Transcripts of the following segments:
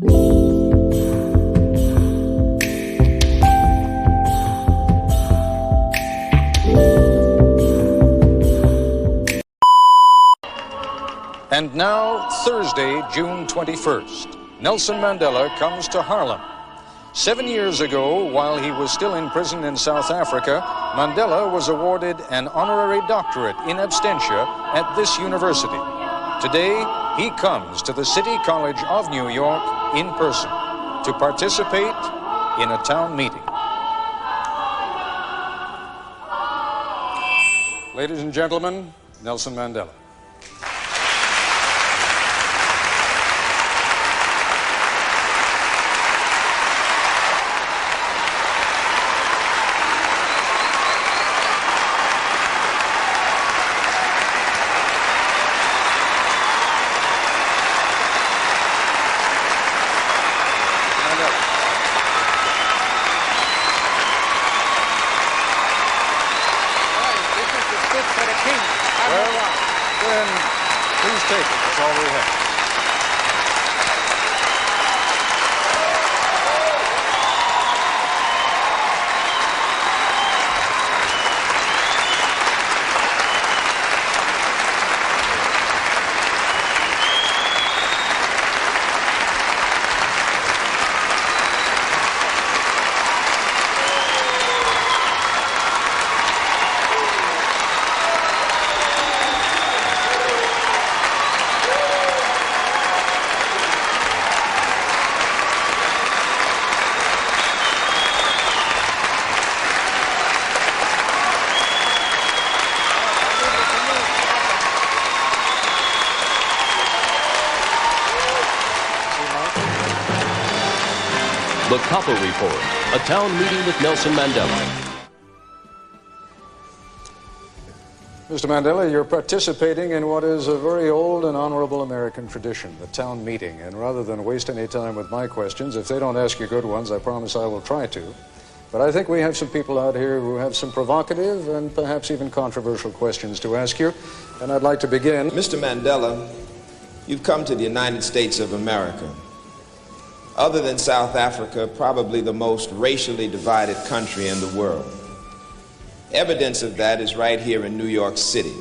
And now, Thursday, June 21st, Nelson Mandela comes to Harlem. 7 years ago, while he was still in prison in South Africa, Mandela was awarded an honorary doctorate in absentia at this university. Today, he comes to the City College of New York in person to participate in a town meeting. Ladies and gentlemen, Nelson Mandela. Please take it. That's all we have. The Kopple Report, a town meeting with Nelson Mandela. Mr. Mandela, you're participating in what is a very old and honorable American tradition, the town meeting. And rather than waste any time with my questions, if they don't ask you good ones, I promise I will try to. But I think we have some people out here who have some provocative and perhaps even controversial questions to ask you. And I'd like to begin. Mr. Mandela, you've come to the United States of America. Other than South Africa, probably the most racially divided country in the world. Evidence of that is right here in New York City.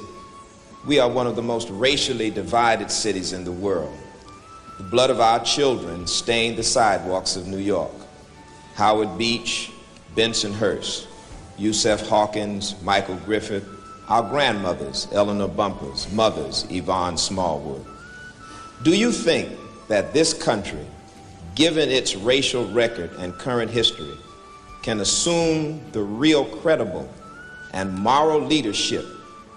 We are one of the most racially divided cities in the world. The blood of our children stained the sidewalks of New York. Howard Beach, Bensonhurst, Yusef Hawkins, Michael Griffith, our grandmothers, Eleanor Bumpurs, mothers, Yvonne Smallwood. Do you think that this country, given its racial record and current history, can assume the real credible and moral leadership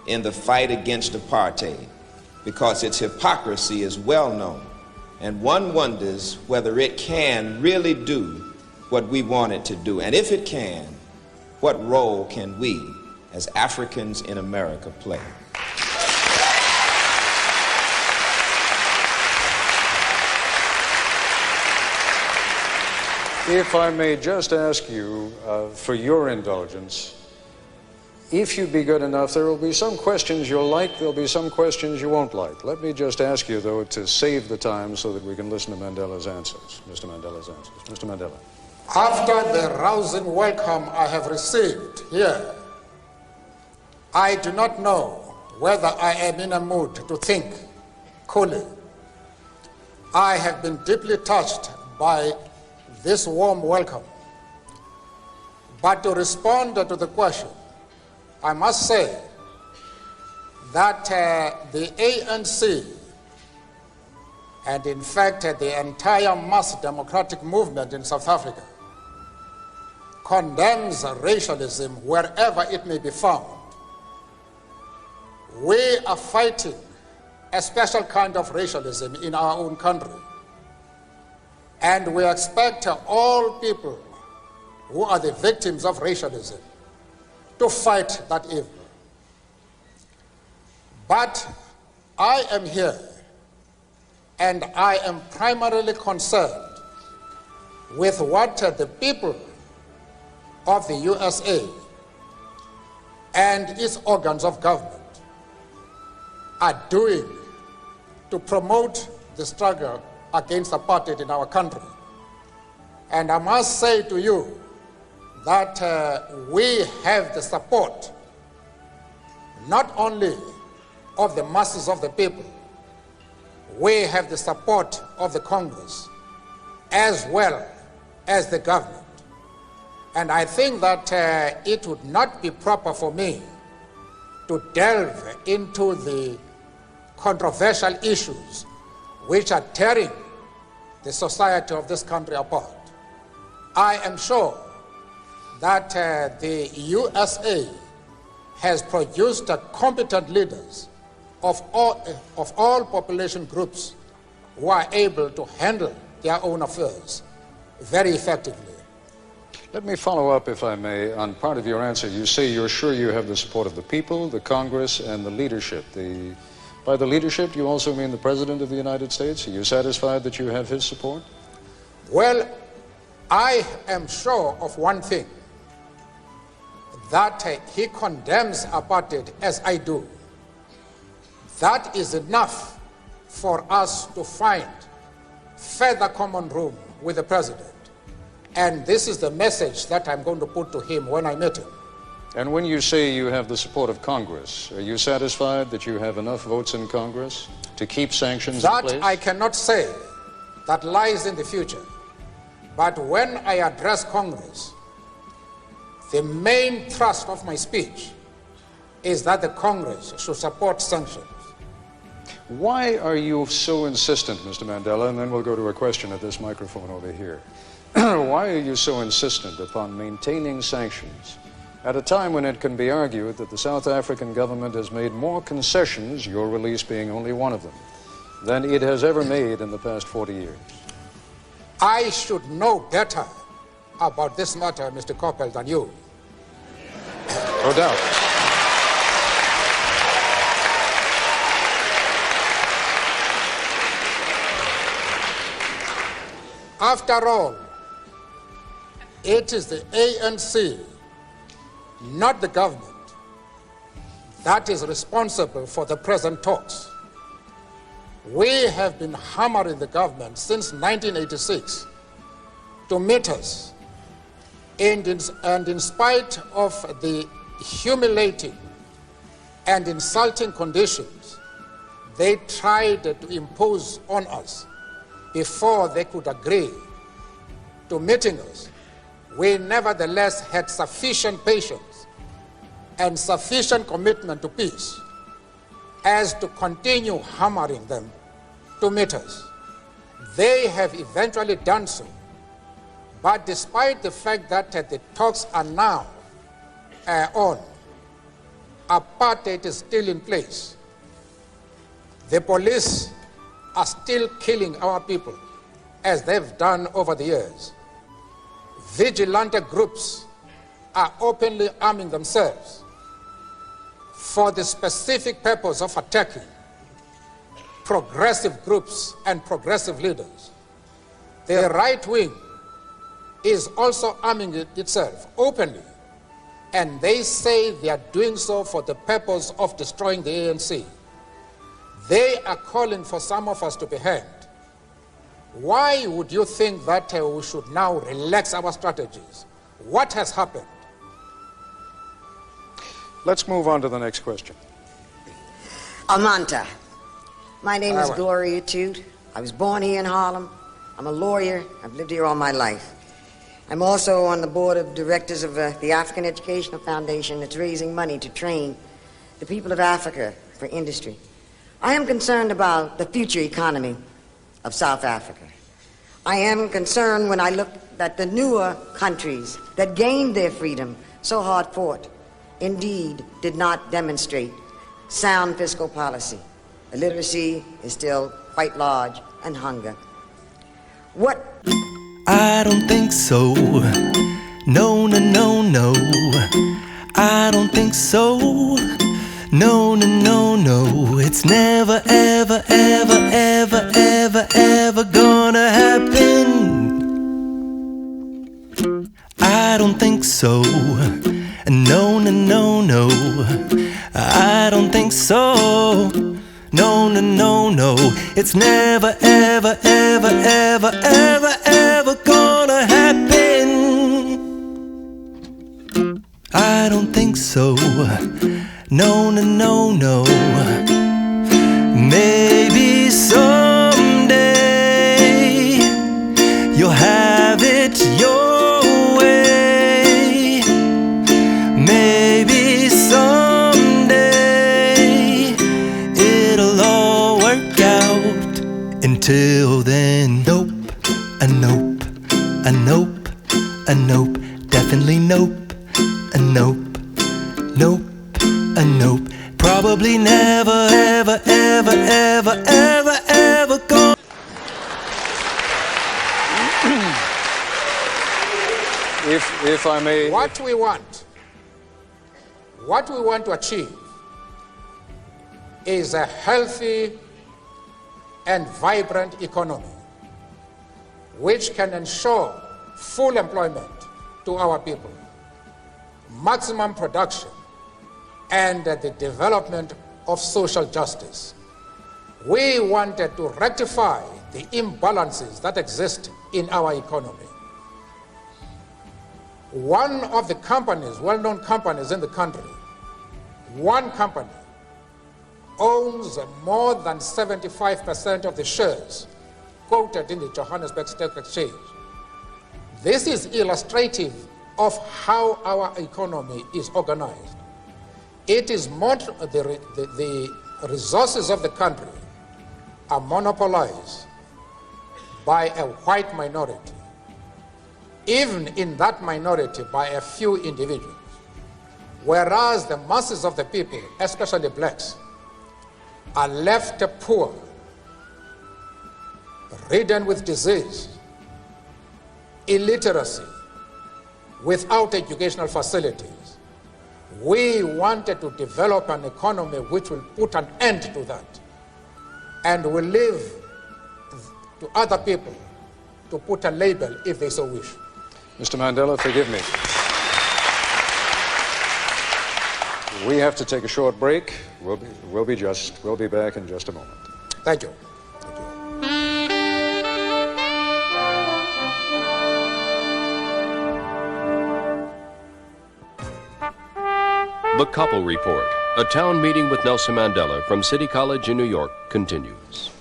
in the fight against apartheid? Because its hypocrisy is well known, and one wonders whether it can really do what we want it to do. And if it can, what role can we, as Africans in America, play? If I may just ask you, for your indulgence, if you'd be good enough, there will be some questions you'll like, there'll be some questions you won't like. Let me just ask you, though, to save the time so that we can listen to Mandela's answers, Mr. Mandela's answers. Mr. Mandela. After the rousing welcome I have received here, I do not know whether I am in a mood to think coolly. I have been deeply touched by this warm welcome. But to respond to the question, I must say that the ANC, and in fact the entire mass democratic movement in South Africa, condemns racialism wherever it may be found. We are fighting a special kind of racialism in our own country. And we expect all people who are the victims of racialism to fight that evil. But I am here, and I am primarily concerned with what the people of the USA and its organs of government are doing to promote the struggle against apartheid in our country. And I must say to you that we have the support not only of the masses of the people, we have the support of the Congress as well as the government. And I think that it would not be proper for me to delve into the controversial issues which are tearing the society of this country apart. I am sure that the USA has produced competent leaders of all population groups who are able to handle their own affairs very effectively. Let me follow up, if I may, on part of your answer. You say you're sure you have the support of the people, the Congress, and the leadership. By the leadership, you also mean the President of the United States? Are you satisfied that you have his support? Well, I am sure of one thing, that he condemns apartheid as I do. That is enough for us to find further common room with the President. And this is the message that I'm going to put to him when I meet him. And when you say you have the support of Congress, are you satisfied that you have enough votes in Congress to keep sanctions in place? That I cannot say. That lies in the future. But when I address Congress, the main thrust of my speech is that the Congress should support sanctions. Why are you so insistent, Mr. Mandela, and then we'll go to a question at this microphone over here. Why are you so insistent upon maintaining sanctions at a time when it can be argued that the South African government has made more concessions, your release being only one of them, than it has ever made in the past 40 years? I should know better about this matter, Mr. Kopple, than you. No doubt. After all, it is the ANC, not the government, that is responsible for the present talks. We have been hammering the government since 1986 to meet us, and in spite of the humiliating and insulting conditions they tried to impose on us before they could agree to meeting us, we nevertheless had sufficient patience and sufficient commitment to peace as to continue hammering them to meet us. They have eventually done so, but despite the fact that the talks are now on, apartheid is still in place. The police are still killing our people as they've done over the years. Vigilante groups are openly arming themselves for the specific purpose of attacking progressive groups and progressive leaders. The right wing is also arming itself openly, and they say they are doing so for the purpose of destroying the ANC. They are calling for some of us to be hanged. Why would you think that we should now relax our strategies? What has happened? Let's move on to the next question. Amanta. My name is Gloria Tude. I was born here in Harlem. I'm a lawyer. I've lived here all my life. I'm also on the board of directors of the African Educational Foundation that's raising money to train the people of Africa for industry. I am concerned about the future economy of South Africa. I am concerned when I look at the newer countries that gained their freedom so hard fought, indeed did not demonstrate sound fiscal policy. Illiteracy is still quite large, and hunger. What? I don't think so. No, no, no, no. I don't think so. No, no, no, no. It's never, ever, ever, ever, ever, ever gonna happen. I don't think so. No, no, no, no. I don't think so. No, no, no, no. It's never, ever, ever, ever, ever, ever gonna happen. I don't think so. No, no, no, no. Maybe someday you'll have it your way. Maybe someday it'll all work out. Until then, nope, a nope, a nope, a nope, definitely nope, a nope, nope, a nope. Probably never, ever, ever, ever, ever, ever gonna. If I may... What we want to achieve is a healthy and vibrant economy which can ensure full employment to our people, maximum production, and the development of social justice. We wanted to rectify the imbalances that exist in our economy. One of the companies, well-known companies in the country, one company owns more than 75% of the shares quoted in the Johannesburg Stock Exchange. This is illustrative of how our economy is organized. It is the resources of the country are monopolized by a white minority, even in that minority by a few individuals, whereas the masses of the people, especially blacks, are left poor, ridden with disease, illiteracy, without educational facilities. We wanted to develop an economy which will put an end to that and will leave to other people to put a label if they so wish. Mr. Mandela, forgive me. We have to take a short break. We'll be back in just a moment. Thank you. The Kopple Report, a town meeting with Nelson Mandela from City College in New York, continues.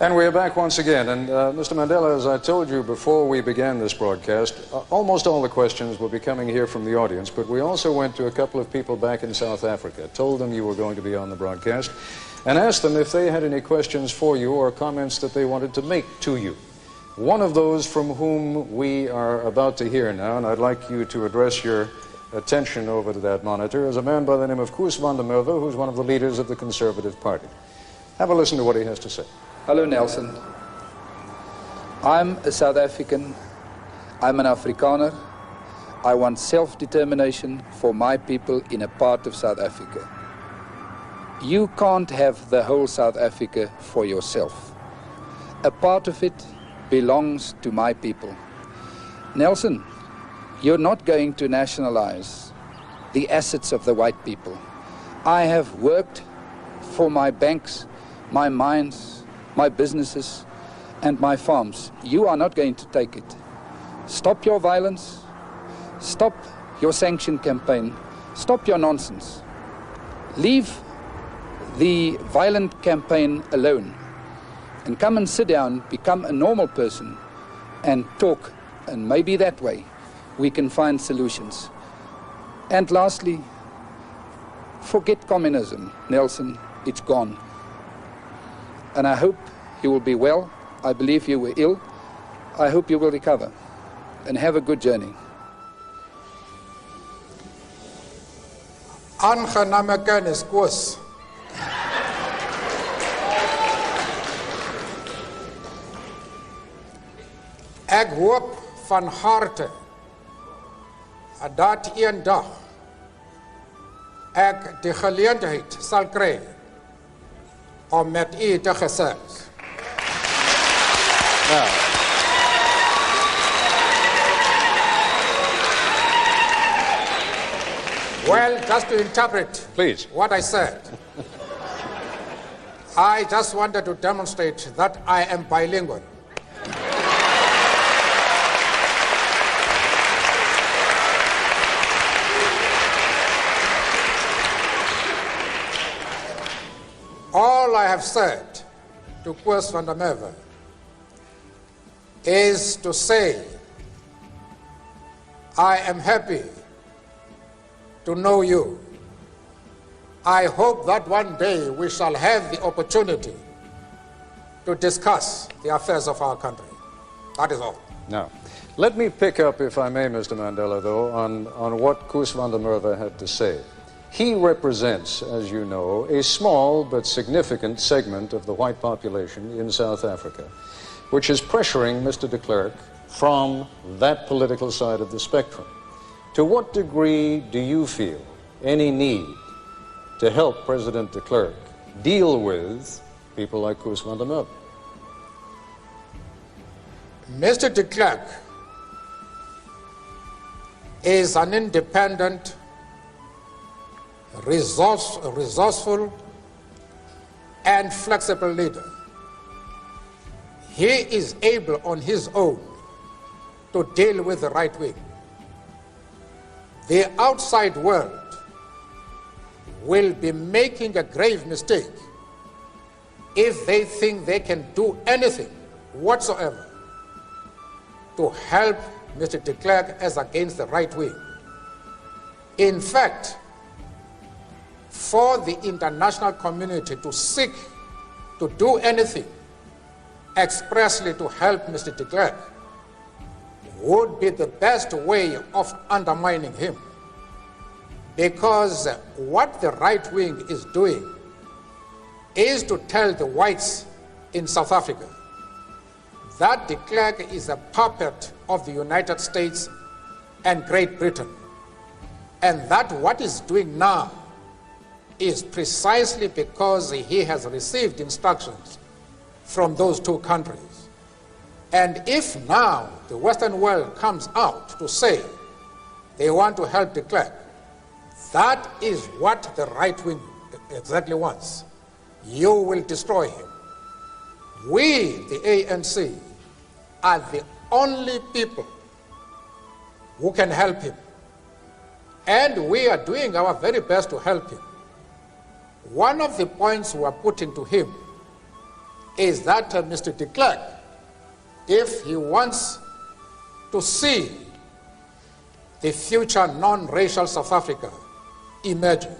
And we are back once again. And Mr. Mandela, as I told you before we began this broadcast, almost all the questions will be coming here from the audience, but we also went to a couple of people back in South Africa, told them you were going to be on the broadcast, and asked them if they had any questions for you or comments that they wanted to make to you. One of those from whom we are about to hear now, and I'd like you to address your attention over to that monitor, is a man by the name of Koos van der Merwe, who's one of the leaders of the Conservative Party. Have a listen to what he has to say. Hello, Nelson. I'm a South African. I'm an Afrikaner. I want self-determination for my people in a part of South Africa. You can't have the whole South Africa for yourself. A part of it belongs to my people. Nelson, you're not going to nationalize the assets of the white people. I have worked for my banks, my mines, my businesses, and my farms. You are not going to take it. Stop your violence. Stop your sanction campaign. Stop your nonsense. Leave the violent campaign alone and come and sit down, become a normal person, and talk, and maybe that way we can find solutions. And lastly, forget communism, Nelson. It's gone. And I hope you will be well. I believe you were ill. I hope you will recover. And have a good journey. Aangename kennis, Koos. Ek hoop van harte dat een dag ek die geleentheid sal kry om met u te gesels. Well, just to interpret Please. what I said. I just wanted to demonstrate that I am bilingual. All I have said to Koos van der Merwe is to say I am happy to know you. I hope that one day we shall have the opportunity to discuss the affairs of our country. That is all. Now, let me pick up, if I may, Mr. Mandela, though, on what Koos van der Merwe had to say. He represents, as you know, a small but significant segment of the white population in South Africa, which is pressuring Mr. de Klerk from that political side of the spectrum. To what degree do you feel any need to help President de Klerk deal with people like Koos van der Merwe? Mr. de Klerk is an independent, resourceful, and flexible leader. He is able on his own to deal with the right wing. The outside world will be making a grave mistake if they think they can do anything whatsoever to help Mr. de Klerk as against the right wing. In fact, for the international community to seek to do anything expressly to help Mr. de Klerk would be the best way of undermining him. Because what the right wing is doing is to tell the whites in South Africa that de Klerk is a puppet of the United States and Great Britain, and that what he's doing now is precisely because he has received instructions from those two countries. And if now the Western world comes out to say they want to help de Klerk, that is what the right wing exactly wants. You will destroy him. We, the ANC, are the only people who can help him. And we are doing our very best to help him. One of the points we are putting to him is that Mr. de Klerk, if he wants to see the future non-racial South Africa emerging,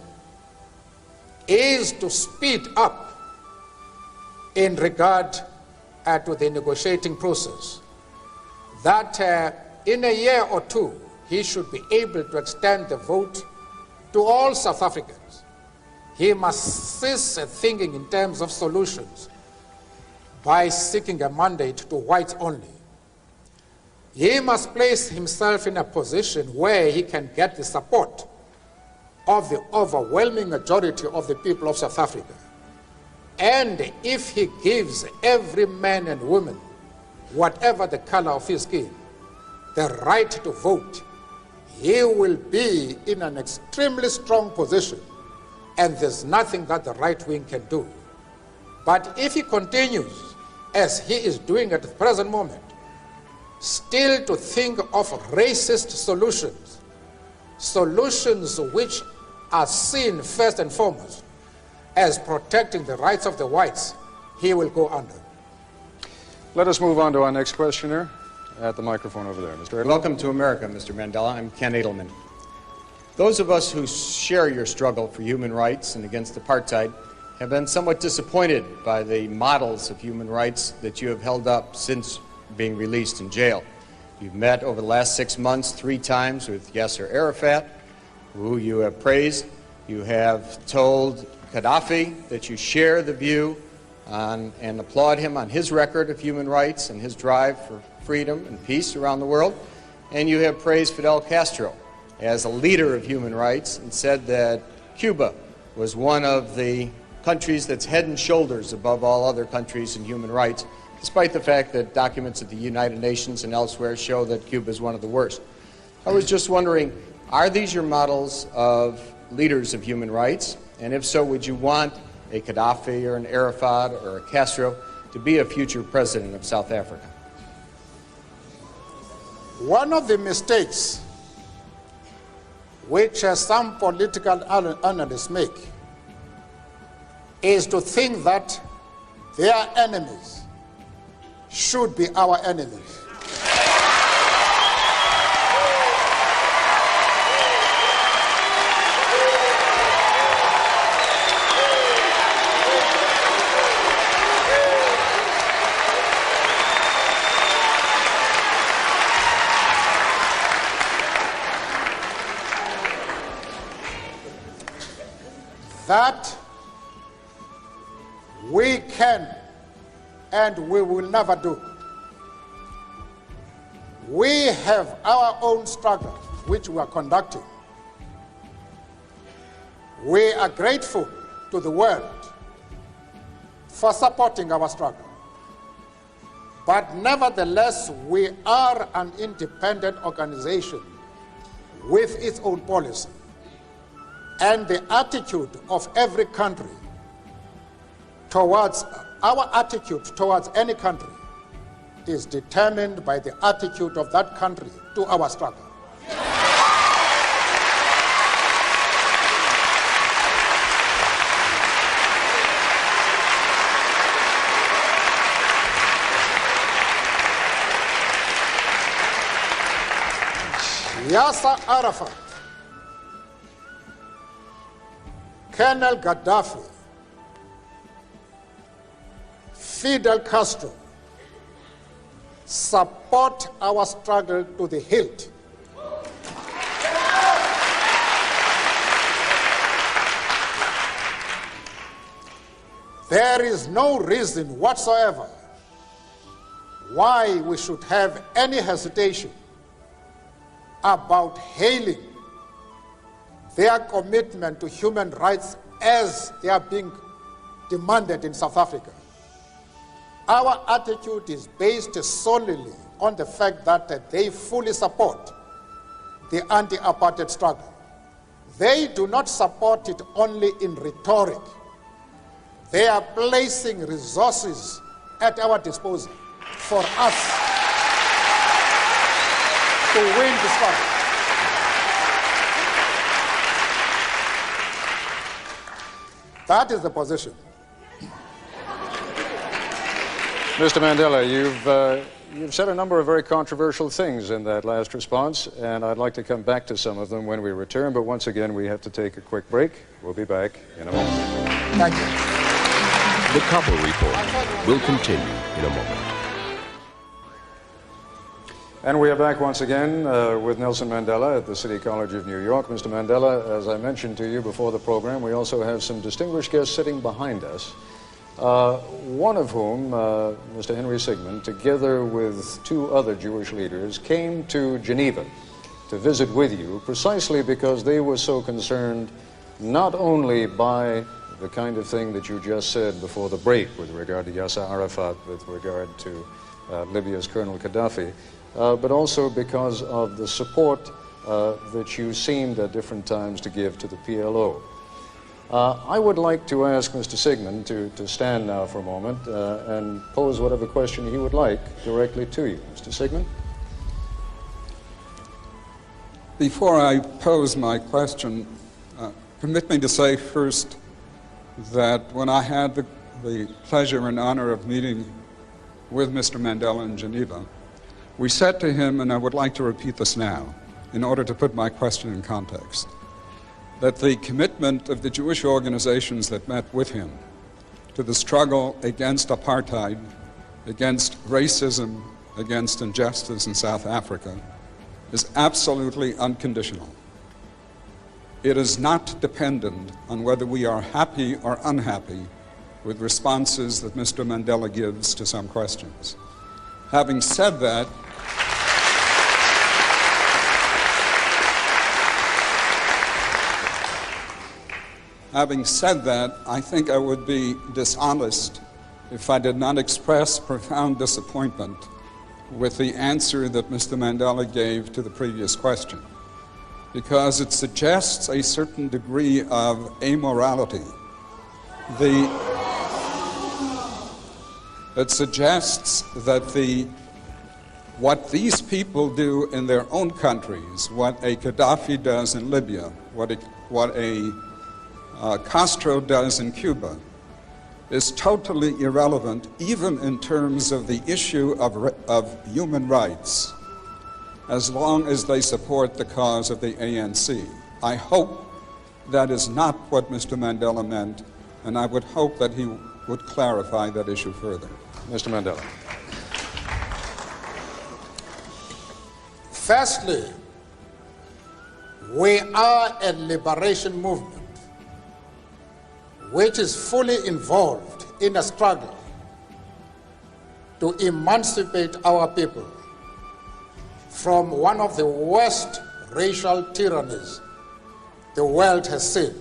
is to speed up in regard to the negotiating process, that in a year or two he should be able to extend the vote to all South Africans. He must cease thinking in terms of solutions by seeking a mandate to whites only. He must place himself in a position where he can get the support of the overwhelming majority of the people of South Africa. And if he gives every man and woman, whatever the color of his skin, the right to vote, he will be in an extremely strong position, and there's nothing that the right wing can do. But if he continues, as he is doing at the present moment, still to think of racist solutions, solutions which are seen first and foremost as protecting the rights of the whites, he will go under. Let us move on to our next questioner at the microphone over there. Mr. Edelman. Welcome to America, Mr. Mandela. I'm Ken Edelman. Those of us who share your struggle for human rights and against apartheid have been somewhat disappointed by the models of human rights that you have held up since being released in jail. You've met over the last 6 months 3 times with Yasser Arafat, who you have praised. You have told Gaddafi that you share the view on, and applaud him on his record of human rights and his drive for freedom and peace around the world. And you have praised Fidel Castro as a leader of human rights and said that Cuba was one of the countries that's head and shoulders above all other countries in human rights, despite the fact that documents at the United Nations and elsewhere show that Cuba is one of the worst. I was just wondering, are these your models of leaders of human rights? And if so, would you want a Gaddafi or an Arafat or a Castro to be a future president of South Africa? One of the mistakes which some political analysts make is to think that their enemies should be our enemies. That we can and we will never do. We have our own struggle which we are conducting. We are grateful to the world for supporting our struggle. But nevertheless, we are an independent organization with its own policy. And the attitude of every country towards, our attitude towards any country is determined by the attitude of that country to our struggle. Yasser Arafat, Colonel Gaddafi, Fidel Castro support our struggle to the hilt. There is no reason whatsoever why we should have any hesitation about hailing their commitment to human rights as they are being demanded in South Africa. Our attitude is based solely on the fact that they fully support the anti-apartheid struggle. They do not support it only in rhetoric. They are placing resources at our disposal for us to win the struggle. That is the position. Mr. Mandela, you've said a number of very controversial things in that last response, and I'd like to come back to some of them when we return, but once again we have to take a quick break. We'll be back in a moment. Thank you. The Kopple Report will continue in a moment. And we are back once again with Nelson Mandela at the City College of New York. Mr. Mandela, as I mentioned to you before the program, we also have some distinguished guests sitting behind us, one of whom, Mr. Henry Sigmund, together with two other Jewish leaders, came to Geneva to visit with you precisely because they were so concerned not only by the kind of thing that you just said before the break with regard to Yasser Arafat, with regard to Libya's Colonel Gaddafi, but also because of the support that you seemed at different times to give to the PLO. I would like to ask Mr. Sigmund to stand now for a moment and pose whatever question he would like directly to you. Mr. Sigmund? Before I pose my question, permit me to say first that when I had the pleasure and honor of meeting with Mr. Mandela in Geneva, we said to him, and I would like to repeat this now, in order to put my question in context, that the commitment of the Jewish organizations that met with him to the struggle against apartheid, against racism, against injustice in South Africa is absolutely unconditional. It is not dependent on whether we are happy or unhappy with responses that Mr. Mandela gives to some questions. Having said that, I think I would be dishonest if I did not express profound disappointment with the answer that Mr. Mandela gave to the previous question, because it suggests a certain degree of amorality It suggests that what these people do in their own countries, what a Gaddafi does in Libya, what a Castro does in Cuba, is totally irrelevant, even in terms of the issue of human rights, as long as they support the cause of the ANC. I hope that is not what Mr. Mandela meant, and I would hope that he would clarify that issue further. Mr. Mandela. Firstly, we are a liberation movement which is fully involved in a struggle to emancipate our people from one of the worst racial tyrannies the world has seen.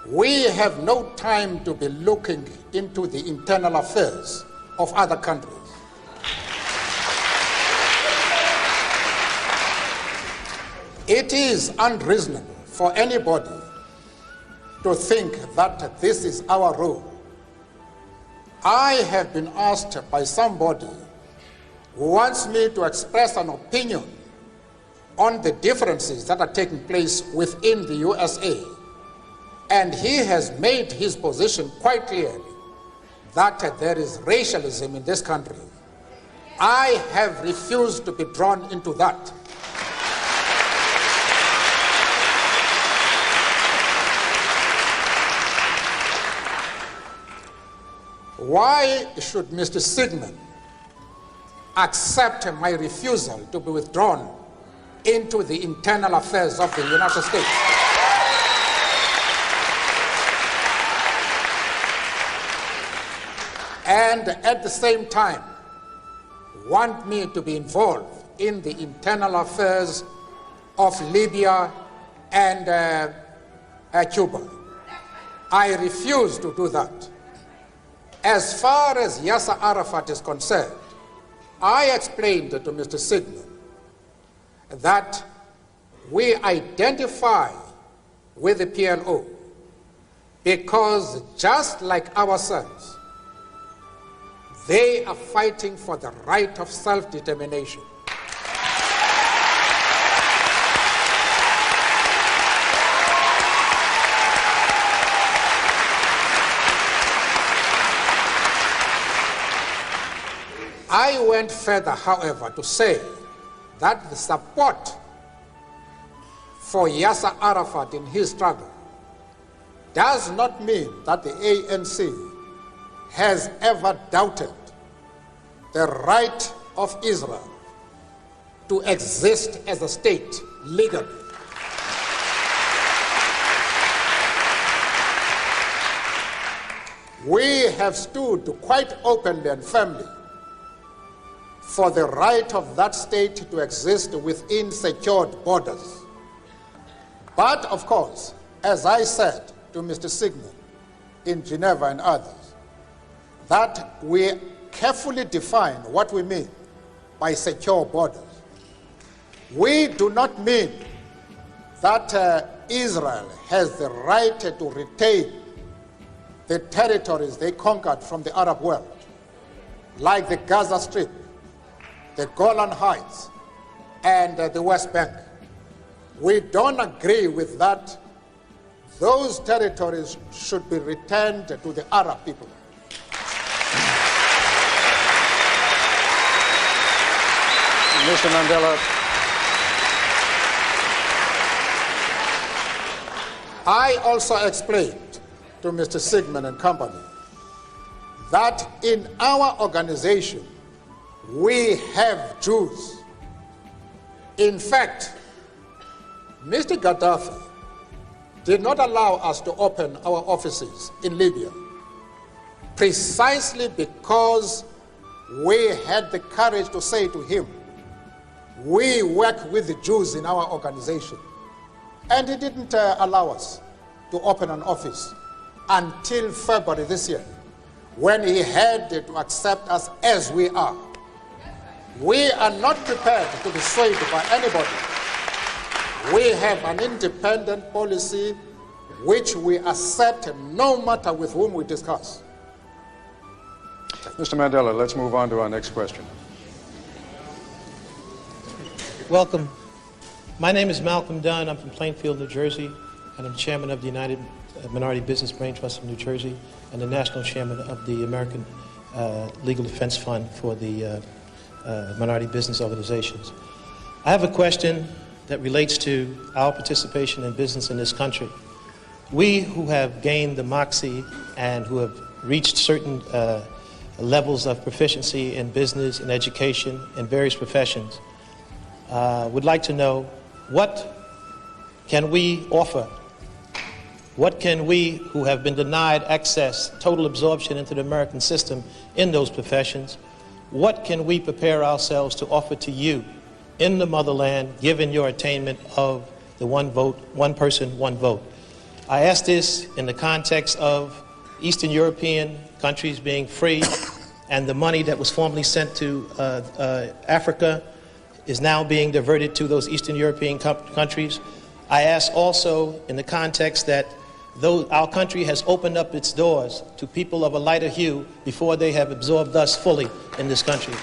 We have no time to be looking into the internal affairs of other countries. It is unreasonable for anybody to think that this is our role. I have been asked by somebody who wants me to express an opinion on the differences that are taking place within the USA, and he has made his position quite clearly that there is racialism in this country. I have refused to be drawn into that. Why should Mr. Sigmund accept my refusal to be withdrawn into the internal affairs of the United States? And at the same time, want me to be involved in the internal affairs of Libya and Cuba? I refuse to do that. As far as Yasser Arafat is concerned, I explained to Mr. Sigmund that we identify with the PLO because, just like ourselves, they are fighting for the right of self-determination. I went further, however, to say that the support for Yasser Arafat in his struggle does not mean that the ANC has ever doubted the right of Israel to exist as a state legally. We have stood quite openly and firmly for the right of that state to exist within secured borders. But, of course, as I said to Mr. Sigmund in Geneva and others, that we carefully define what we mean by secure borders. We do not mean that Israel has the right to retain the territories they conquered from the Arab world, like the Gaza Strip, the Golan Heights, and the West Bank. We don't agree with that. Those territories should be returned to the Arab people. Mr. Mandela. I also explained to Mr. Sigmund and company that in our organization, we have Jews. In fact, Mr. Gaddafi did not allow us to open our offices in Libya precisely because we had the courage to say to him, we work with the Jews in our organization. And he didn't allow us to open an office until February this year, when he had to accept us as we are. We are not prepared to be swayed by anybody. We have an independent policy which we accept no matter with whom we discuss. Mr. Mandela, let's move on to our next question. Welcome. My name is Malcolm Dunn. I'm from Plainfield, New Jersey, and I'm chairman of the United Minority Business Brain Trust of New Jersey and the national chairman of the American Legal Defense Fund for the minority business organizations. I have a question that relates to our participation in business in this country. We who have gained democracy and who have reached certain levels of proficiency in business and education in various professions would like to know, what can we offer? What can we who have been denied access, total absorption into the American system in those professions, what can we prepare ourselves to offer to you in the motherland, given your attainment of the one vote, one person, one vote? I ask this in the context of Eastern European countries being free, and the money that was formerly sent to Africa is now being diverted to those Eastern European countries. I ask also in the context that though our country has opened up its doors to people of a lighter hue before they have absorbed us fully in this country.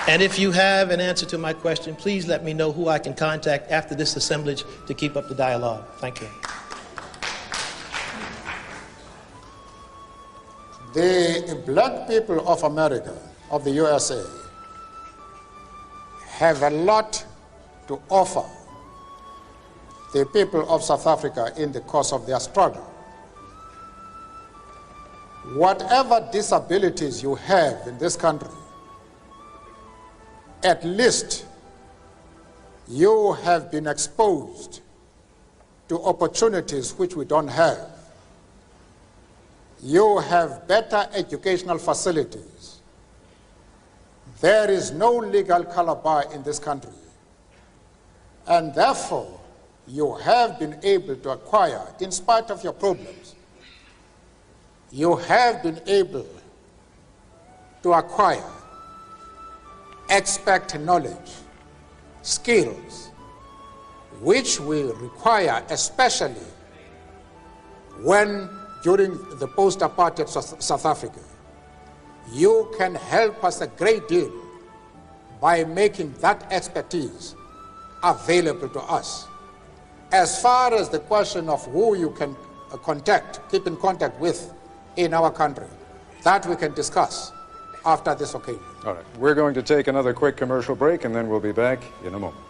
And if you have an answer to my question, please let me know who I can contact after this assemblage to keep up the dialogue. Thank you. The black people of America, of the USA, have a lot to offer the people of South Africa in the course of their struggle. Whatever disabilities you have in this country, at least you have been exposed to opportunities which we don't have. You have better educational facilities. There is no legal color bar in this country. And therefore, you have been able to acquire, in spite of your problems, you have been able to acquire expert knowledge, skills, which we require, especially when during the post-apartheid South Africa. You can help us a great deal by making that expertise available to us. As far as the question of who you can keep in contact with in our country, that we can discuss after this occasion. All right, we're going to take another quick commercial break, and then we'll be back in a moment.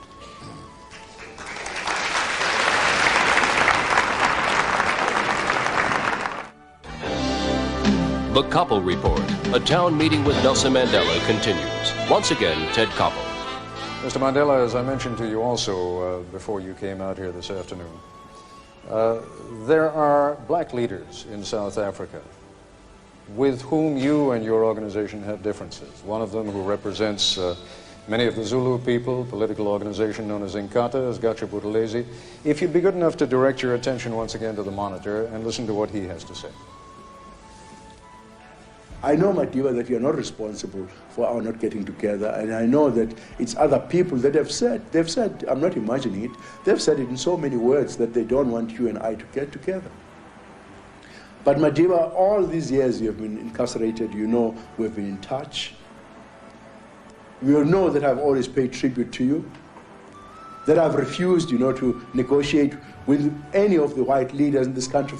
The Kopple Report, a town meeting with Nelson Mandela, continues. Once again, Ted Kopple. Mr. Mandela, as I mentioned to you also before you came out here this afternoon, there are black leaders in South Africa with whom you and your organization have differences. One of them, who represents many of the Zulu people, political organization known as Inkatha, is Gatsha Buthelezi. If you'd be good enough to direct your attention once again to the monitor and listen to what he has to say. I know, Madiba, that you're not responsible for our not getting together, and I know that it's other people that have said, I'm not imagining it, they've said it in so many words that they don't want you and I to get together. But Madiba, all these years you have been incarcerated, you know we've been in touch. You know that I've always paid tribute to you, that I've refused, to negotiate with any of the white leaders in this country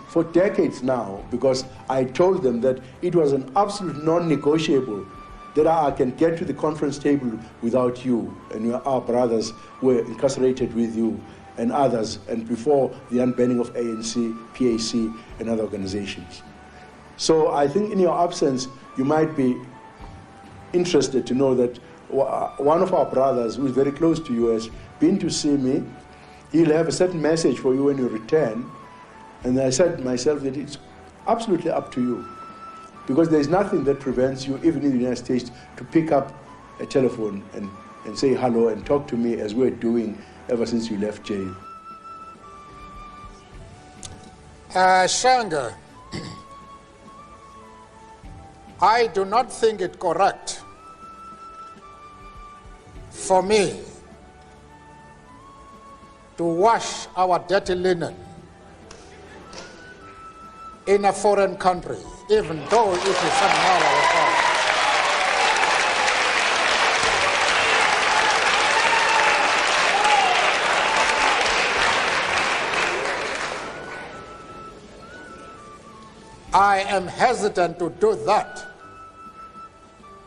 for decades now, because I told them that it was an absolute non-negotiable that I can get to the conference table without you, and our brothers were incarcerated with you and others, and before the unbanning of ANC, PAC, and other organizations. So I think in your absence, you might be interested to know that one of our brothers, who is very close to you, has been to see me. He'll have a certain message for you when you return. And I said to myself that it's absolutely up to you, because there's nothing that prevents you, even in the United States, to pick up a telephone and say hello and talk to me as we're doing ever since you left jail. Shanga, I do not think it correct for me to wash our dirty linen in a foreign country, even though it is somehow our own. I am hesitant to do that,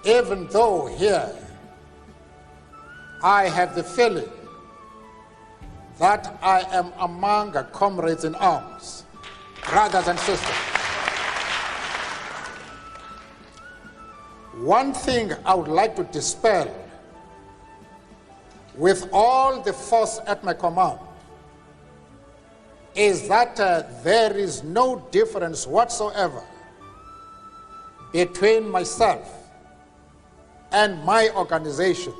even though here I have the feeling that I am among comrades in arms, brothers and sisters. One thing I would like to dispel with all the force at my command is that there is no difference whatsoever between myself and my organization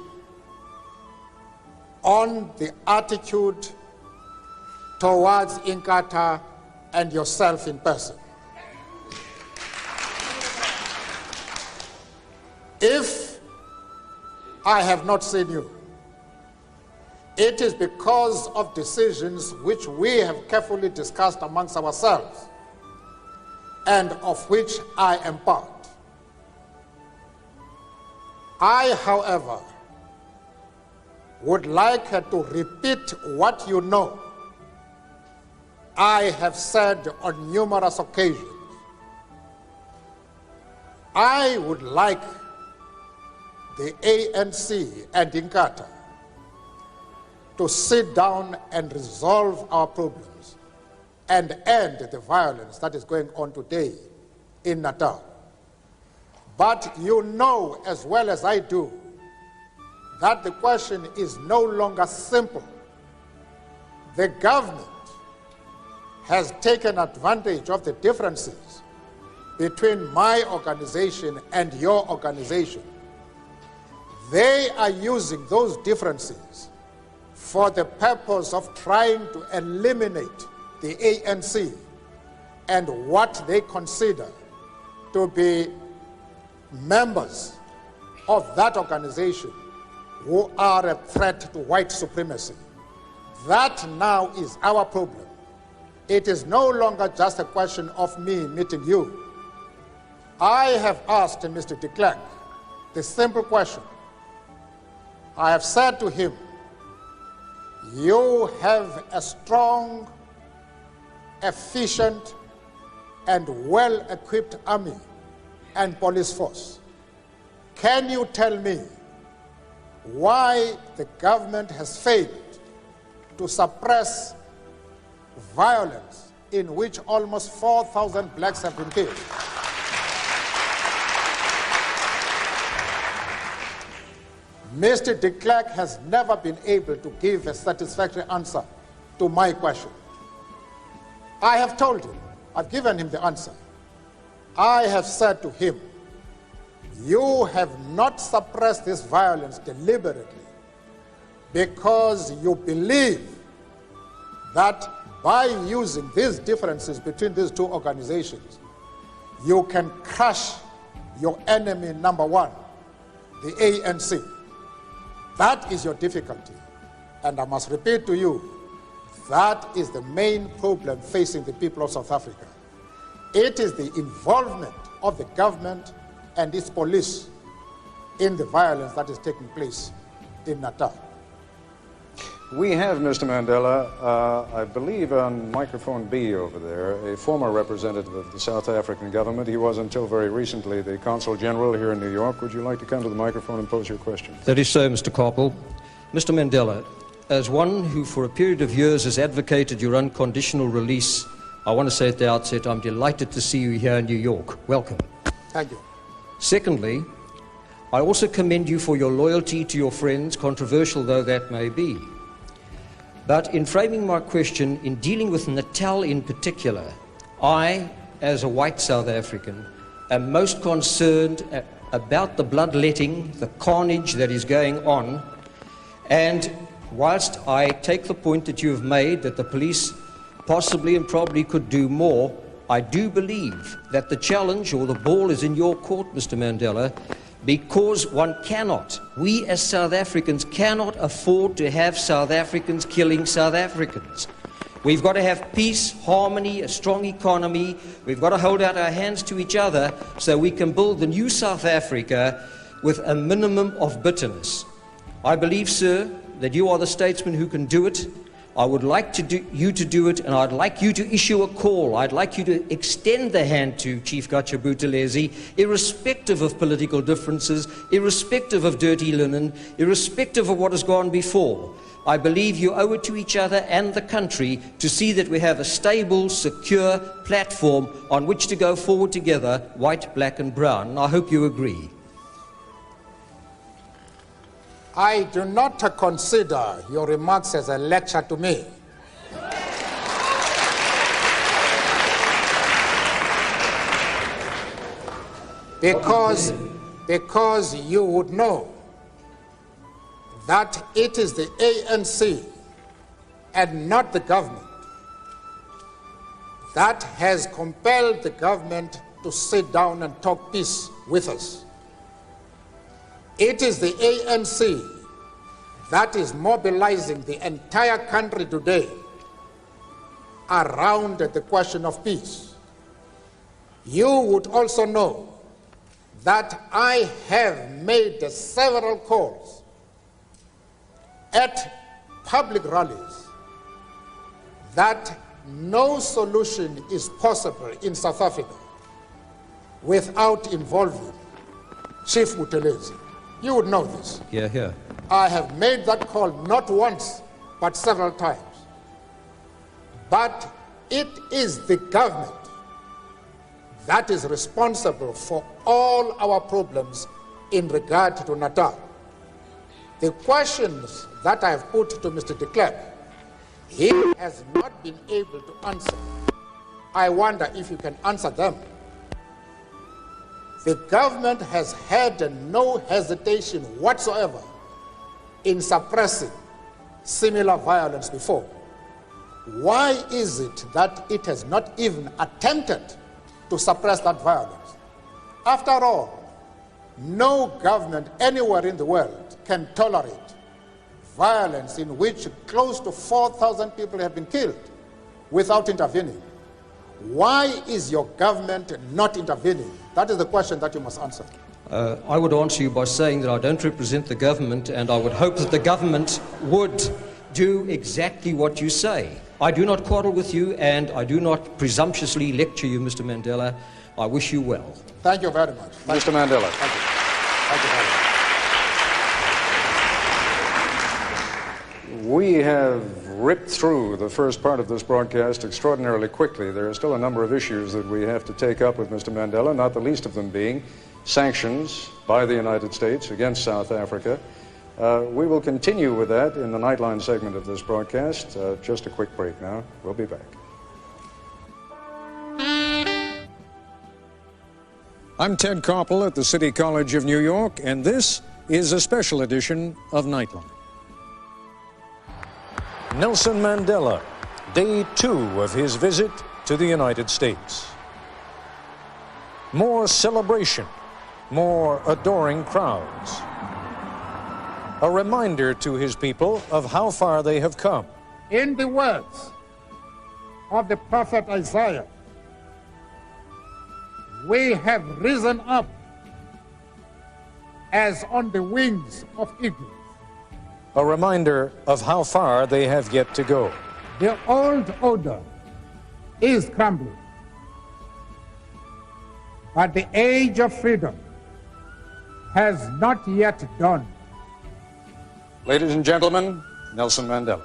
on the attitude towards Inkatha and yourself in person. If I have not seen you, it is because of decisions which we have carefully discussed amongst ourselves and of which I am part. I, however, would like to repeat what you know I have said on numerous occasions. I would like the ANC and Inkatha to sit down and resolve our problems and end the violence that is going on today in Natal. But you know as well as I do that the question is no longer simple. The government has taken advantage of the differences between my organization and your organization. They are using those differences for the purpose of trying to eliminate the ANC and what they consider to be members of that organization who are a threat to white supremacy. That now is our problem. It is no longer just a question of me meeting you. I have asked Mr. de Klerk the simple question. I have said to him, you have a strong, efficient, and well-equipped army and police force. Can you tell me why the government has failed to suppress violence in which almost 4,000 blacks have been killed? Mr. de Klerk has never been able to give a satisfactory answer to my question. I have told him, I've given him the answer. I have said to him, you have not suppressed this violence deliberately because you believe that by using these differences between these two organizations, you can crush your enemy number one, the ANC. That is your difficulty. And I must repeat to you, that is the main problem facing the people of South Africa. It is the involvement of the government and its police in the violence that is taking place in Natal. We have, Mr. Mandela, I believe on microphone B over there, a former representative of the South African government. He was until very recently the Consul General here in New York. Would you like to come to the microphone and pose your question? That is so, Mr. Kopple. Mr. Mandela, as one who for a period of years has advocated your unconditional release, I want to say at the outset, I'm delighted to see you here in New York. Welcome. Thank you. Secondly, I also commend you for your loyalty to your friends, controversial though that may be. But in framing my question, in dealing with Natal in particular, I, as a white South African, am most concerned about the bloodletting, the carnage that is going on. And whilst I take the point that you have made that the police possibly and probably could do more, I do believe that the challenge or the ball is in your court, Mr. Mandela, because we as South Africans cannot afford to have South Africans killing South Africans. We've got to have peace, harmony, a strong economy. We've got to hold out our hands to each other so we can build the new South Africa with a minimum of bitterness. I believe, sir, that you are the statesman who can do it. I would like you to do it, and I'd like you to issue a call. I'd like you to extend the hand to Chief Gatsha Buthelezi, irrespective of political differences, irrespective of dirty linen, irrespective of what has gone before. I believe you owe it to each other and the country to see that we have a stable, secure platform on which to go forward together, white, black and brown. And I hope you agree. I do not consider your remarks as a lecture to me. Because you would know that it is the ANC and not the government that has compelled the government to sit down and talk peace with us. It is the ANC that is mobilizing the entire country today around the question of peace. You would also know that I have made several calls at public rallies that no solution is possible in South Africa without involving Chief Buthelezi. You would know this. Yeah. I have made that call not once, but several times. But it is the government that is responsible for all our problems in regard to Natal. The questions that I have put to Mr. de Klerk, he has not been able to answer. I wonder if you can answer them. The government has had no hesitation whatsoever in suppressing similar violence before. Why is it that it has not even attempted to suppress that violence? After all, no government anywhere in the world can tolerate violence in which close to 4,000 people have been killed without intervening. Why is your government not intervening? That is the question that you must answer. I would answer you by saying that I don't represent the government, and I would hope that the government would do exactly what you say. I do not quarrel with you, and I do not presumptuously lecture you, Mr. Mandela. I wish you well. Thank you very much. Mr. Mandela. Thank you. Thank you very much. We have ripped through the first part of this broadcast extraordinarily quickly. There are still a number of issues that we have to take up with Mr. Mandela, not the least of them being sanctions by the United States against South Africa. We will continue with that in the Nightline segment of this broadcast. Just a quick break now. We'll be back. I'm Ted Kopple at the City College of New York, and this is a special edition of Nightline. Nelson Mandela, day 2 of his visit to the United States. More celebration, more adoring crowds. A reminder to his people of how far they have come. In the words of the prophet Isaiah, we have risen up as on the wings of eagles. A reminder of how far they have yet to go. The old order is crumbling, but the age of freedom has not yet dawned. Ladies and gentlemen, Nelson Mandela.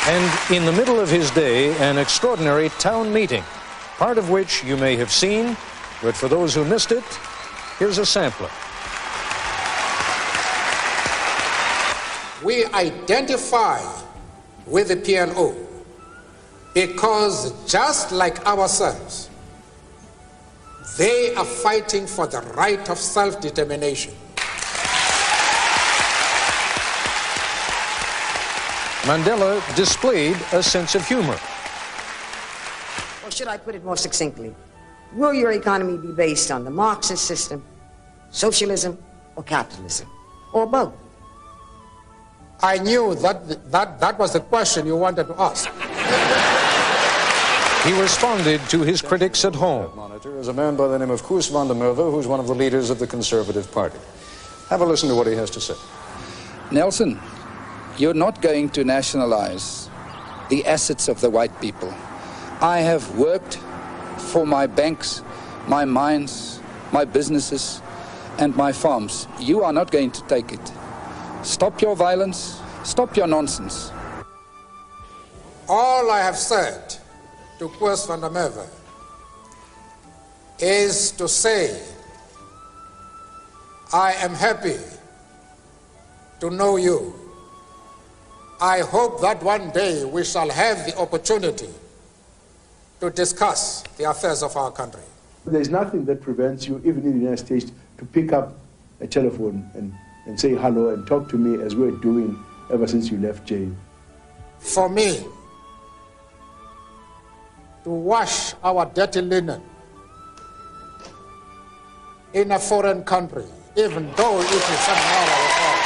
And in the middle of his day, an extraordinary town meeting, part of which you may have seen, but for those who missed it, here's a sampler. We identify with the PLO because just like ourselves, they are fighting for the right of self-determination. Mandela displayed a sense of humor. Or should I put it more succinctly? Will your economy be based on the Marxist system, socialism, or capitalism, or both? I knew that was the question you wanted to ask. He responded to his critics at home. Monitor is a man by the name of Koos van der Merwe, who's one of the leaders of the Conservative Party. Have a listen to what he has to say. Nelson, you're not going to nationalize the assets of the white people. I have worked for my banks, my mines, my businesses, and my farms. You are not going to take it. Stop your violence, stop your nonsense. All I have said to Koos van der Merwe is to say I am happy to know you. I hope that one day we shall have the opportunity to discuss the affairs of our country. There's nothing that prevents you, even in the United States, to pick up a telephone and say hello and talk to me as we're doing ever since you left jail. For me, to wash our dirty linen in a foreign country, even though it is somehow our own.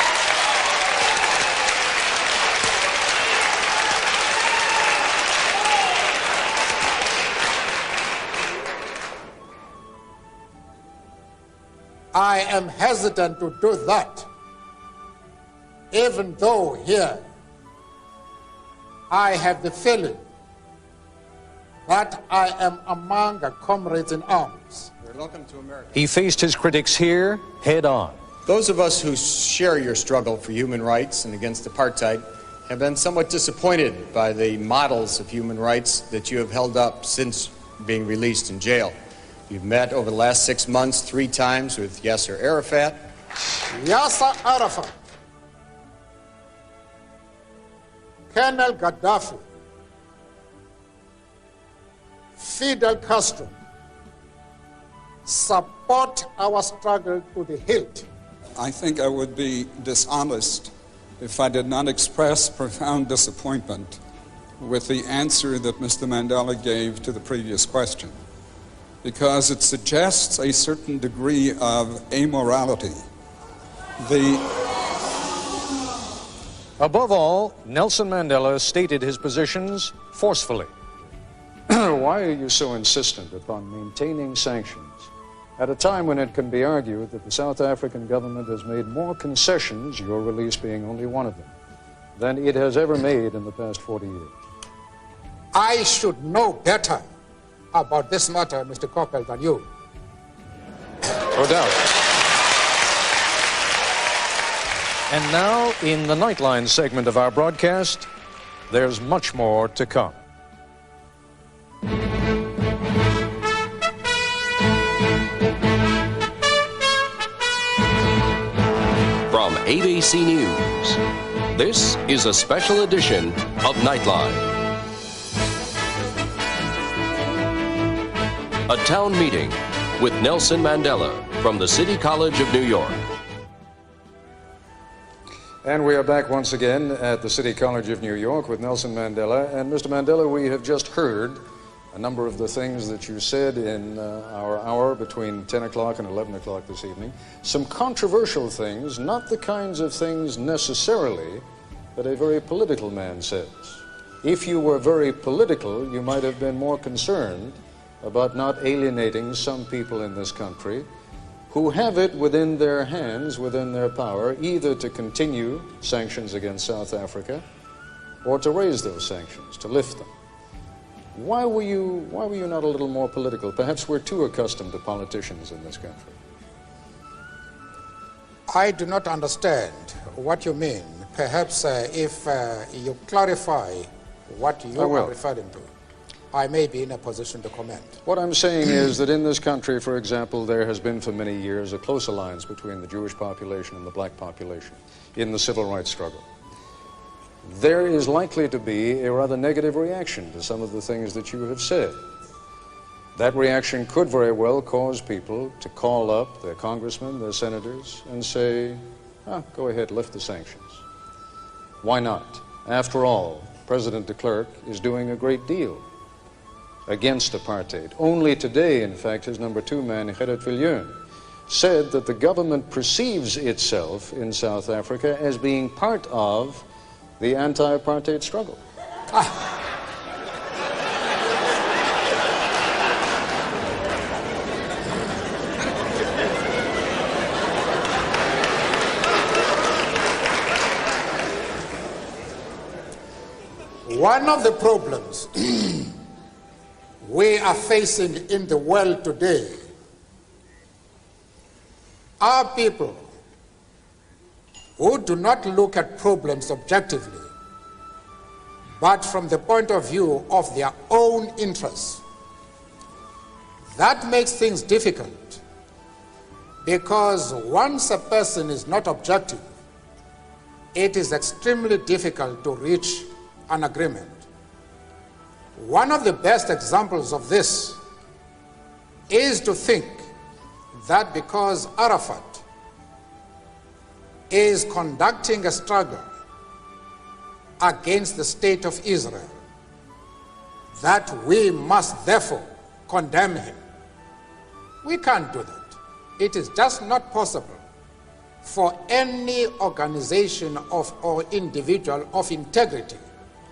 I am hesitant to do that, even though here I have the feeling that I am among the comrades in arms. Welcome to America. He faced his critics here head on. Those of us who share your struggle for human rights and against apartheid have been somewhat disappointed by the models of human rights that you have held up since being released in jail. You've met over the last 6 months 3 times with Yasser Arafat. Yasser Arafat, Colonel Gaddafi, Fidel Castro support our struggle to the hilt. I think I would be dishonest if I did not express profound disappointment with the answer that Mr. Mandela gave to the previous question, because it suggests a certain degree of amorality. Above all, Nelson Mandela stated his positions forcefully. Why are you so insistent upon maintaining sanctions at a time when it can be argued that the South African government has made more concessions, your release being only one of them, than it has ever made in the past 40 years? I should know better about this matter, Mr. Kopple, than you. No doubt. And now, in the Nightline segment of our broadcast, there's much more to come. From ABC News, this is a special edition of Nightline. A town meeting with Nelson Mandela from the City College of New York. And we are back once again at the City College of New York with Nelson Mandela. And Mr. Mandela, we have just heard a number of the things that you said in our hour between 10 o'clock and 11 o'clock this evening. Some controversial things, not the kinds of things necessarily that a very political man says. If you were very political, you might have been more concerned about not alienating some people in this country who have it within their hands, within their power, either to continue sanctions against South Africa or to raise those sanctions, to lift them. Why were you not a little more political? Perhaps we're too accustomed to politicians in this country. I do not understand what you mean. Perhaps if you clarify what you are referring to, I may be in a position to comment. What I'm saying is that in this country, for example, there has been for many years a close alliance between the Jewish population and the black population in the civil rights struggle. There is likely to be a rather negative reaction to some of the things that you have said. That reaction could very well cause people to call up their congressmen, their senators, and say, go ahead, lift the sanctions. Why not? After all, President de Klerk is doing a great deal against apartheid. Only today, in fact, his number 2 man, Gerrit Viljoen, said that the government perceives itself in South Africa as being part of the anti-apartheid struggle. One of the problems we are facing in the world today are people who do not look at problems objectively, but from the point of view of their own interests. That makes things difficult, because once a person is not objective, it is extremely difficult to reach an agreement. One of the best examples of this is to think that because Arafat is conducting a struggle against the state of Israel, that we must therefore condemn him. We can't do that. It is just not possible for any organization or individual of integrity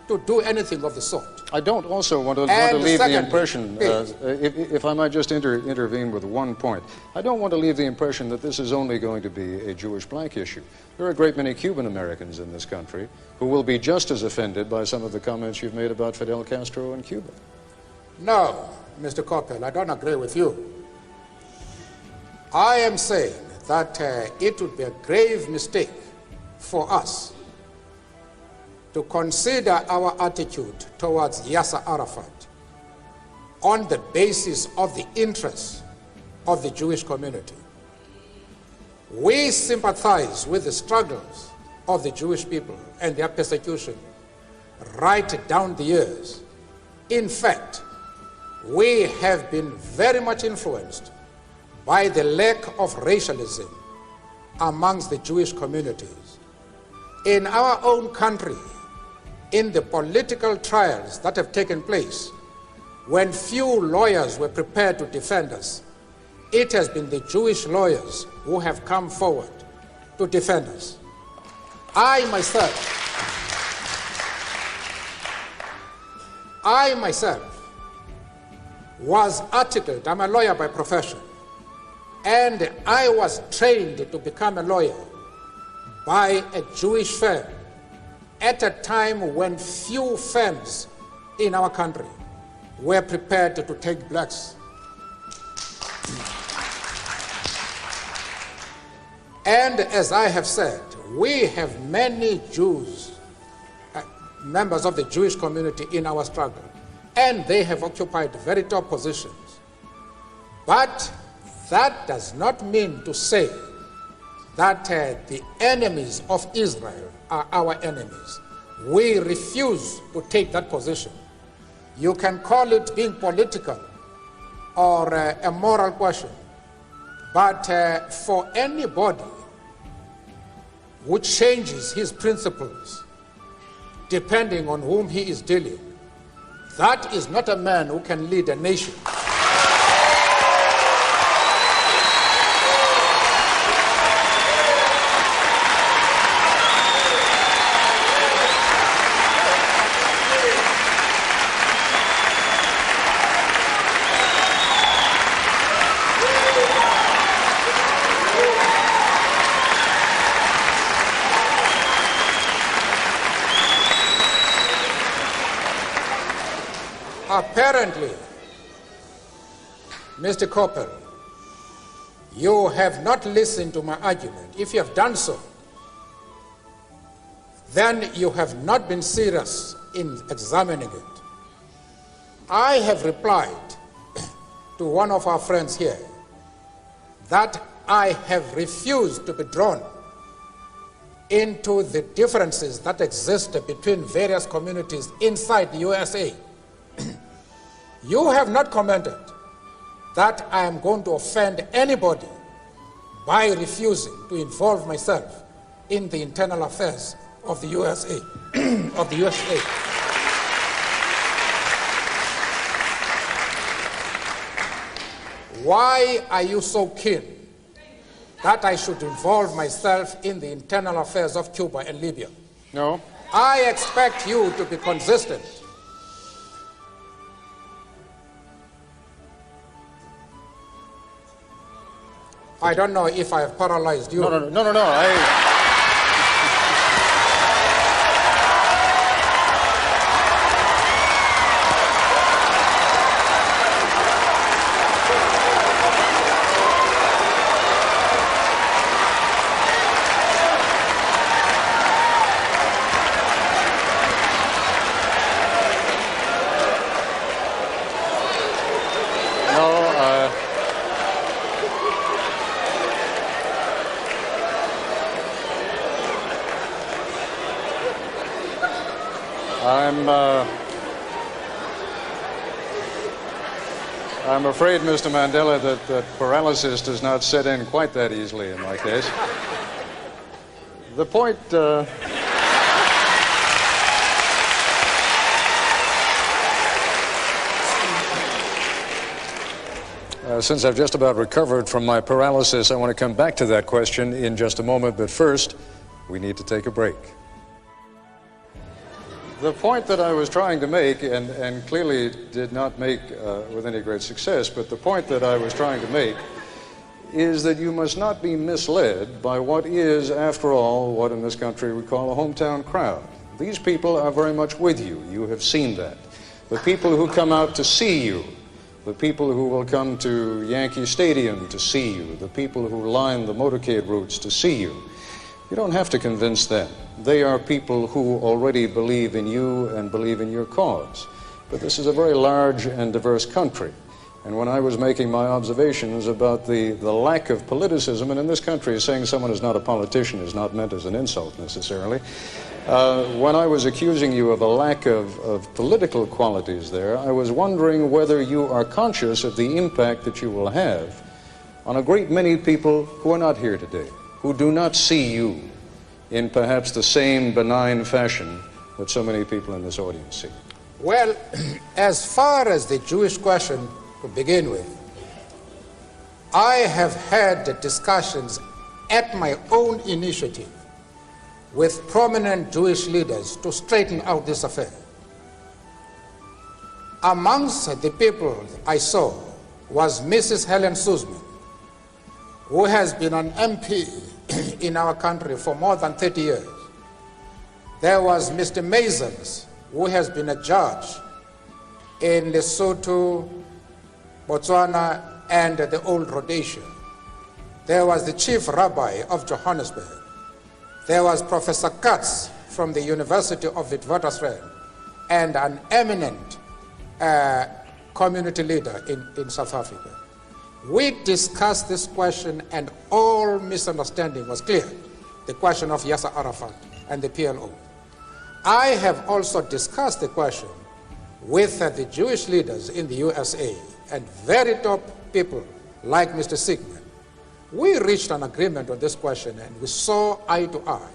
to do anything of the sort. I don't also want to leave the impression, if I might just intervene with one point, I don't want to leave the impression that this is only going to be a Jewish-black issue. There are a great many Cuban Americans in this country who will be just as offended by some of the comments you've made about Fidel Castro and Cuba. No, Mr. Kopple, I don't agree with you. I am saying that it would be a grave mistake for us to consider our attitude towards Yasser Arafat on the basis of the interests of the Jewish community. We sympathize with the struggles of the Jewish people and their persecution right down the years. In fact, we have been very much influenced by the lack of racialism amongst the Jewish communities. In our own country, in the political trials that have taken place, when few lawyers were prepared to defend us, it has been the Jewish lawyers who have come forward to defend us. I myself was articled, I'm a lawyer by profession, and I was trained to become a lawyer by a Jewish firm at a time when few firms in our country were prepared to take blacks. And as I have said, we have many Jews, members of the Jewish community in our struggle, and they have occupied very top positions. But that does not mean to say that the enemies of Israel are our enemies. We refuse to take that position. You can call it being political or a moral question, but for anybody who changes his principles depending on whom he is dealing, that is not a man who can lead a nation. Apparently, Mr. Kopple, you have not listened to my argument. If you have done so, then you have not been serious in examining it. I have replied to one of our friends here that I have refused to be drawn into the differences that exist between various communities inside the USA. You have not commented that I am going to offend anybody by refusing to involve myself in the internal affairs of the USA. why are you so keen that I should involve myself in the internal affairs of Cuba and Libya? No. I expect you to be consistent. I don't know if I have paralyzed you. No. I'm afraid, Mr. Mandela, that paralysis does not set in quite that easily in my case. The point... since I've just about recovered from my paralysis, I want to come back to that question in just a moment, but first, we need to take a break. The point that I was trying to make, and clearly did not make with any great success, but the point that I was trying to make is that you must not be misled by what is, after all, what in this country we call a hometown crowd. These people are very much with you. You have seen that. The people who come out to see you, the people who will come to Yankee Stadium to see you, the people who line the motorcade routes to see you, you don't have to convince them. They are people who already believe in you and believe in your cause. But this is a very large and diverse country. And when I was making my observations about the lack of politicism, and in this country saying someone is not a politician is not meant as an insult necessarily, when I was accusing you of a lack of political qualities there, I was wondering whether you are conscious of the impact that you will have on a great many people who are not here today, who do not see you in perhaps the same benign fashion that so many people in this audience see. Well, as far as the Jewish question to begin with, I have had discussions at my own initiative with prominent Jewish leaders to straighten out this affair. Amongst the people I saw was Mrs. Helen Suzman, who has been an MP in our country for more than 30 years. There was Mr. Mazens, who has been a judge in Lesotho, Botswana, and the Old Rhodesia. There was the chief rabbi of Johannesburg. There was Professor Katz from the University of Witwatersrand, and an eminent community leader in South Africa. We discussed this question and all misunderstanding was clear, the question of Yasser Arafat and the PLO. I have also discussed the question with the Jewish leaders in the USA and very top people like Mr. Sigmund. We reached an agreement on this question and we saw eye to eye.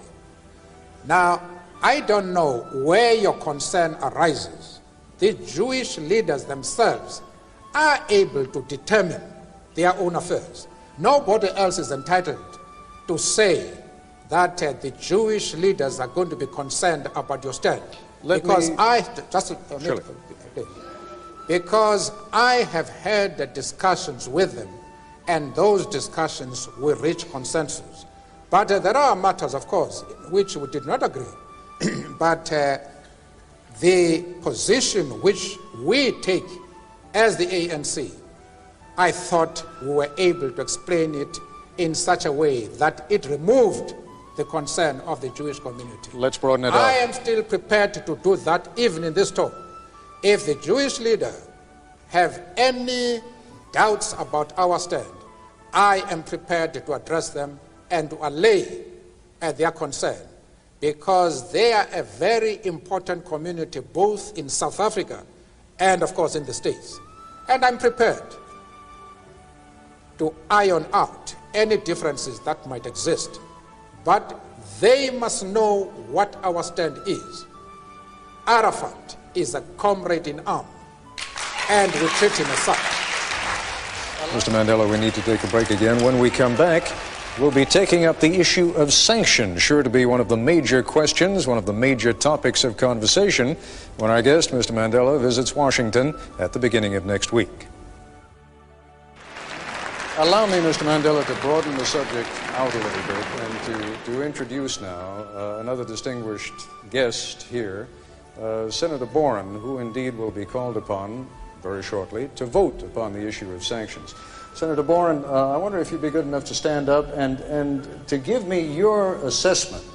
Now, I don't know where your concern arises. The Jewish leaders themselves are able to determine their own affairs. Nobody else is entitled to say that the Jewish leaders are going to be concerned about your stand. Because I have had the discussions with them, and those discussions will reach consensus. But there are matters, of course, in which we did not agree. But the position which we take as the ANC, I thought we were able to explain it in such a way that it removed the concern of the Jewish community. Let's broaden it out. I am still prepared to do that even in this talk. If the Jewish leader have any doubts about our stand, I am prepared to address them and to allay their concern, because they are a very important community both in South Africa and of course in the States. And I'm prepared to iron out any differences that might exist. But they must know what our stand is. Arafat is a comrade in arms, and we treat him as such. Mr. Mandela, we need to take a break again. When we come back, we'll be taking up the issue of sanctions, sure to be one of the major questions, one of the major topics of conversation, when our guest, Mr. Mandela, visits Washington at the beginning of next week. Allow me, Mr. Mandela, to broaden the subject out a little bit and to introduce now another distinguished guest here, Senator Boren, who indeed will be called upon very shortly to vote upon the issue of sanctions. Senator Boren, I wonder if you'd be good enough to stand up and to give me your assessment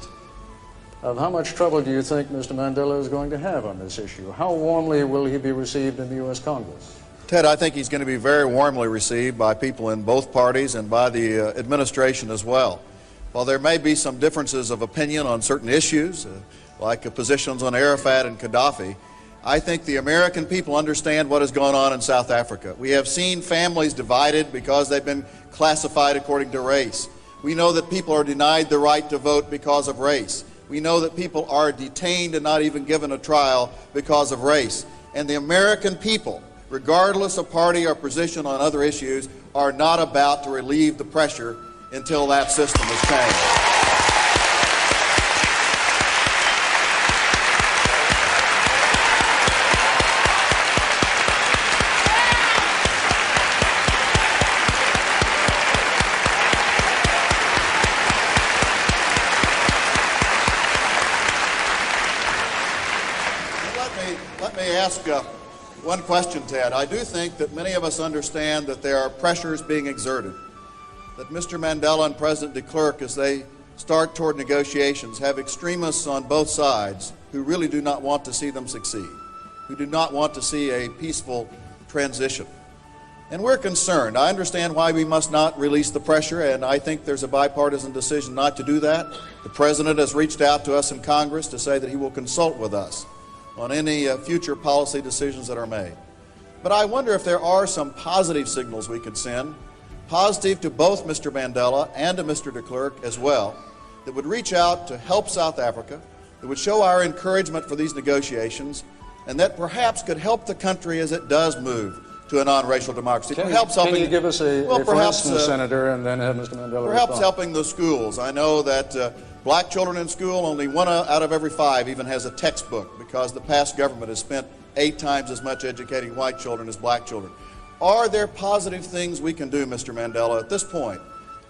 of how much trouble do you think Mr. Mandela is going to have on this issue? How warmly will he be received in the U.S. Congress? Ted, I think he's going to be very warmly received by people in both parties and by the administration as well. While there may be some differences of opinion on certain issues, like positions on Arafat and Gaddafi, I think the American people understand what has gone on in South Africa. We have seen families divided because they've been classified according to race. We know that people are denied the right to vote because of race. We know that people are detained and not even given a trial because of race. And the American people, regardless of party or position on other issues, are not about to relieve the pressure until that system is changed. Let me ask one question, Ted. I do think that many of us understand that there are pressures being exerted, that Mr. Mandela and President de Klerk, as they start toward negotiations, have extremists on both sides who really do not want to see them succeed, who do not want to see a peaceful transition. And we're concerned. I understand why we must not release the pressure, and I think there's a bipartisan decision not to do that. The President has reached out to us in Congress to say that he will consult with us on any future policy decisions that are made. But I wonder if there are some positive signals we could send, positive to both Mr. Mandela and to Mr. de Klerk as well, that would reach out to help South Africa, that would show our encouragement for these negotiations, and that perhaps could help the country as it does move to a non-racial democracy. Can you give us a for instance, Senator, and then have Mr. Mandela perhaps respond? Helping the schools. I know that black children in school, only 1 out of every 5 even has a textbook, because the past government has spent 8 times as much educating white children as black children. Are there positive things we can do, Mr. Mandela, at this point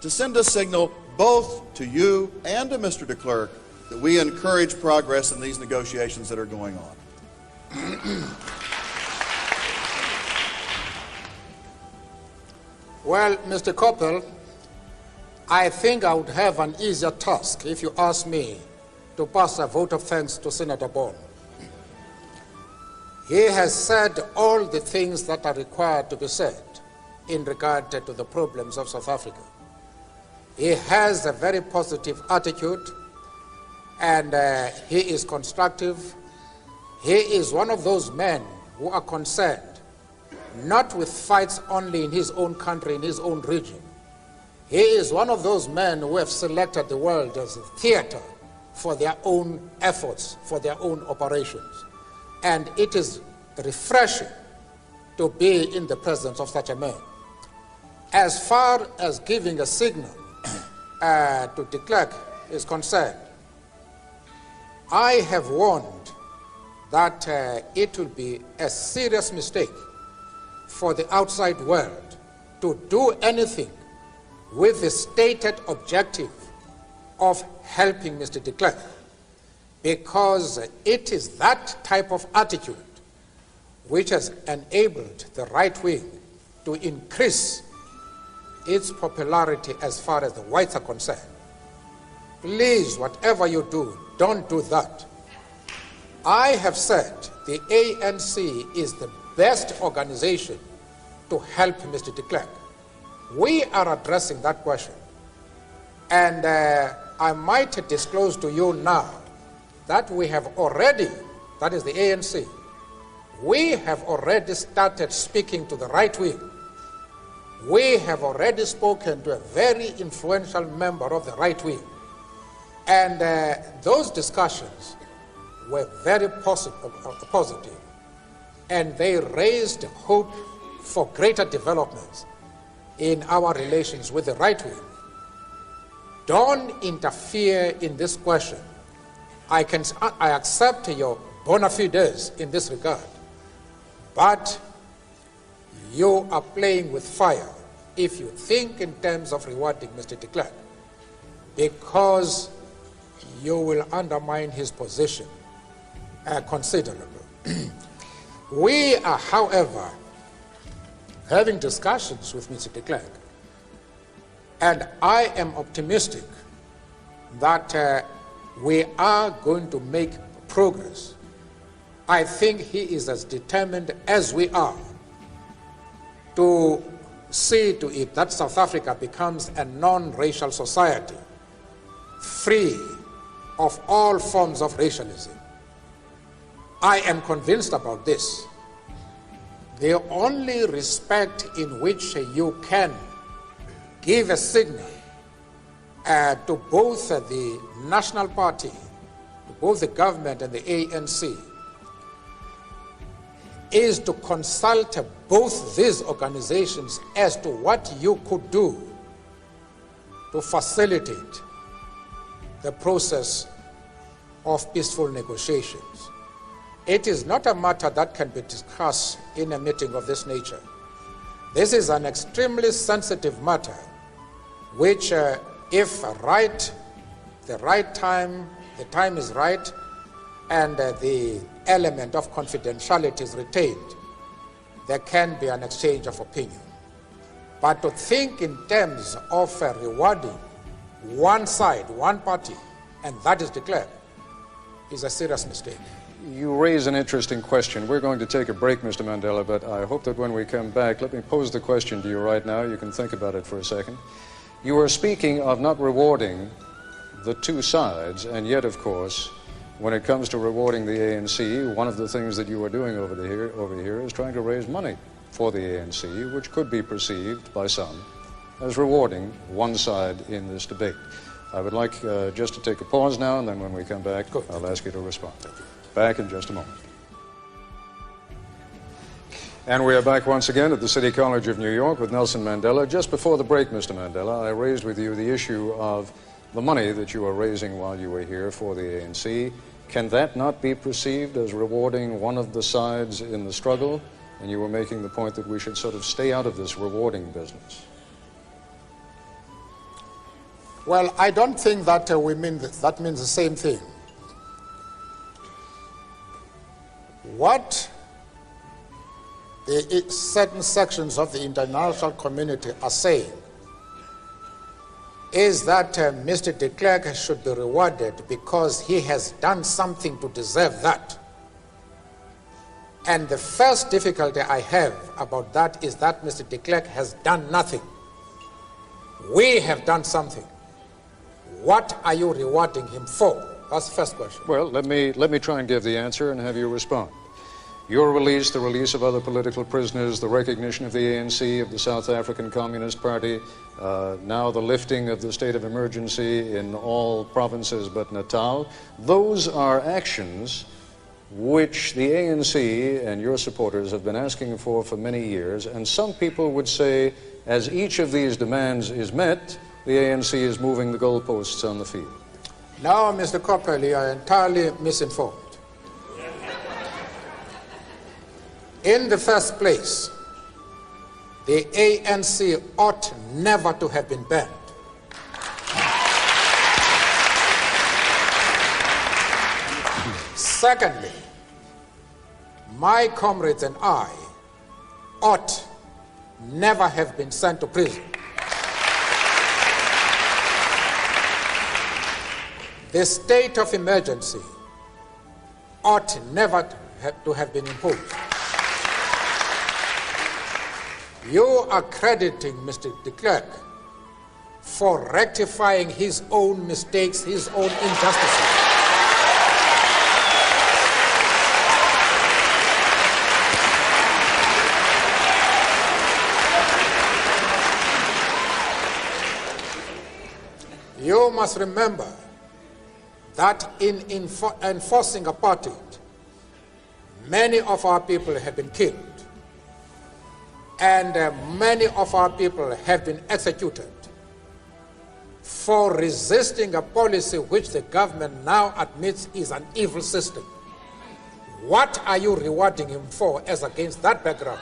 to send a signal both to you and to Mr. de Klerk that we encourage progress in these negotiations that are going on? Well, Mr. Kopple, I think I would have an easier task if you ask me to pass a vote of thanks to Senator Boren. He has said all the things that are required to be said in regard to the problems of South Africa. He has a very positive attitude, and he is constructive. He is one of those men who are concerned not with fights only in his own country, in his own region. He is one of those men who have selected the world as a theater for their own efforts, for their own operations. And it is refreshing to be in the presence of such a man. As far as giving a signal to de Klerk is concerned, I have warned that it will be a serious mistake for the outside world to do anything with the stated objective of helping Mr. de Klerk, because it is that type of attitude which has enabled the right wing to increase its popularity as far as the whites are concerned. Please, whatever you do, don't do that. I have said the ANC is the best organization to help Mr. de Klerk. We are addressing that question. And I might disclose to you now that we have already, that is the ANC, we have already started speaking to the right wing. We have already spoken to a very influential member of the right wing. And those discussions were very positive. And they raised hope for greater developments. in our relations with the right wing. Don't interfere in this question. I accept your bona fides in this regard, but you are playing with fire if you think in terms of rewarding Mr. de Klerk, because you will undermine his position considerably. We are, however, having discussions with Mr. de Klerk, and I am optimistic that we are going to make progress. I think he is as determined as we are to see to it that South Africa becomes a non-racial society, free of all forms of racialism. I am convinced about this. The only respect in which you can give a signal to both the National Party, to both the government and the ANC, is to consult both these organizations as to what you could do to facilitate the process of peaceful negotiations. It is not a matter that can be discussed in a meeting of this nature. This is an extremely sensitive matter, which if the time is right, and the element of confidentiality is retained, there can be an exchange of opinion. But to think in terms of rewarding one side, one party, and that is de Klerk, is a serious mistake. You raise an interesting question. We're going to take a break, Mr. Mandela, but I hope that when we come back, let me pose the question to you right now. You can think about it for a second. You are speaking of not rewarding the two sides, and yet, of course, when it comes to rewarding the ANC, one of the things that you are doing over here is trying to raise money for the ANC, which could be perceived by some as rewarding one side in this debate. I would like just to take a pause now, and then when we come back, I'll ask you to respond. Back in just a moment. And we are back once again at the City College of New York with Nelson Mandela. Just before the break, Mr. Mandela, I raised with you the issue of the money that you are raising while you were here for the ANC. Can that not be perceived as rewarding one of the sides in the struggle? And you were making the point that we should sort of stay out of this rewarding business. Well, I don't think that that means the same thing. What certain sections of the international community are saying is that Mr. de Klerk should be rewarded because he has done something to deserve that. And the first difficulty I have about that is that Mr. de Klerk has done nothing. We have done something. What are you rewarding him for? That's the first question. Well, let me try and give the answer and have you respond. Your release, the release of other political prisoners, the recognition of the ANC, of the South African Communist Party, now the lifting of the state of emergency in all provinces but Natal, those are actions which the ANC and your supporters have been asking for many years, and some people would say, as each of these demands is met, the ANC is moving the goalposts on the field. Now, Mr. Kopple, you are entirely misinformed. In the first place, the ANC ought never to have been banned. Secondly, my comrades and I ought never have been sent to prison. The state of emergency ought never to have been imposed. You are crediting Mr. de Klerk for rectifying his own mistakes, his own injustices. You must remember that in enforcing apartheid, many of our people have been killed. And many of our people have been executed for resisting a policy which the government now admits is an evil system. What are you rewarding him for as against that background?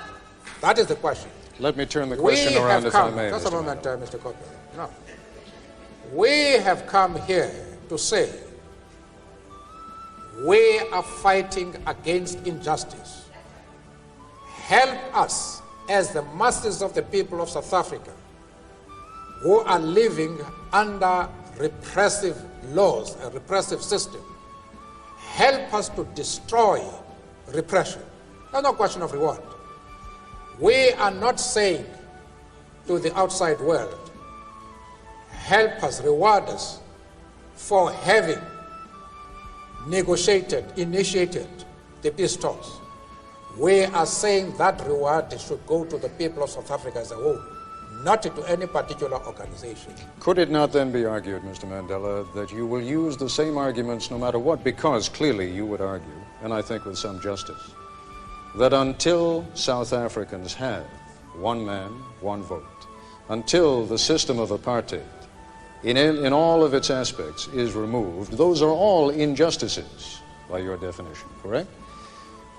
That is the question. Let me turn the question around if I may. Just a moment, Mr. Kopple. No. We have come here to say we are fighting against injustice. Help us as the masses of the people of South Africa who are living under repressive laws, a repressive system. Help us to destroy repression. There's no question of reward. We are not saying to the outside world, help us, reward us for having negotiated, initiated the peace talks. We are saying that reward should go to the people of South Africa as a whole, not to any particular organization. Could it not then be argued, Mr. Mandela, that you will use the same arguments no matter what, because clearly you would argue, and I think with some justice, that until South Africans have one man, one vote, until the system of apartheid, in all of its aspects, is removed, those are all injustices by your definition, correct?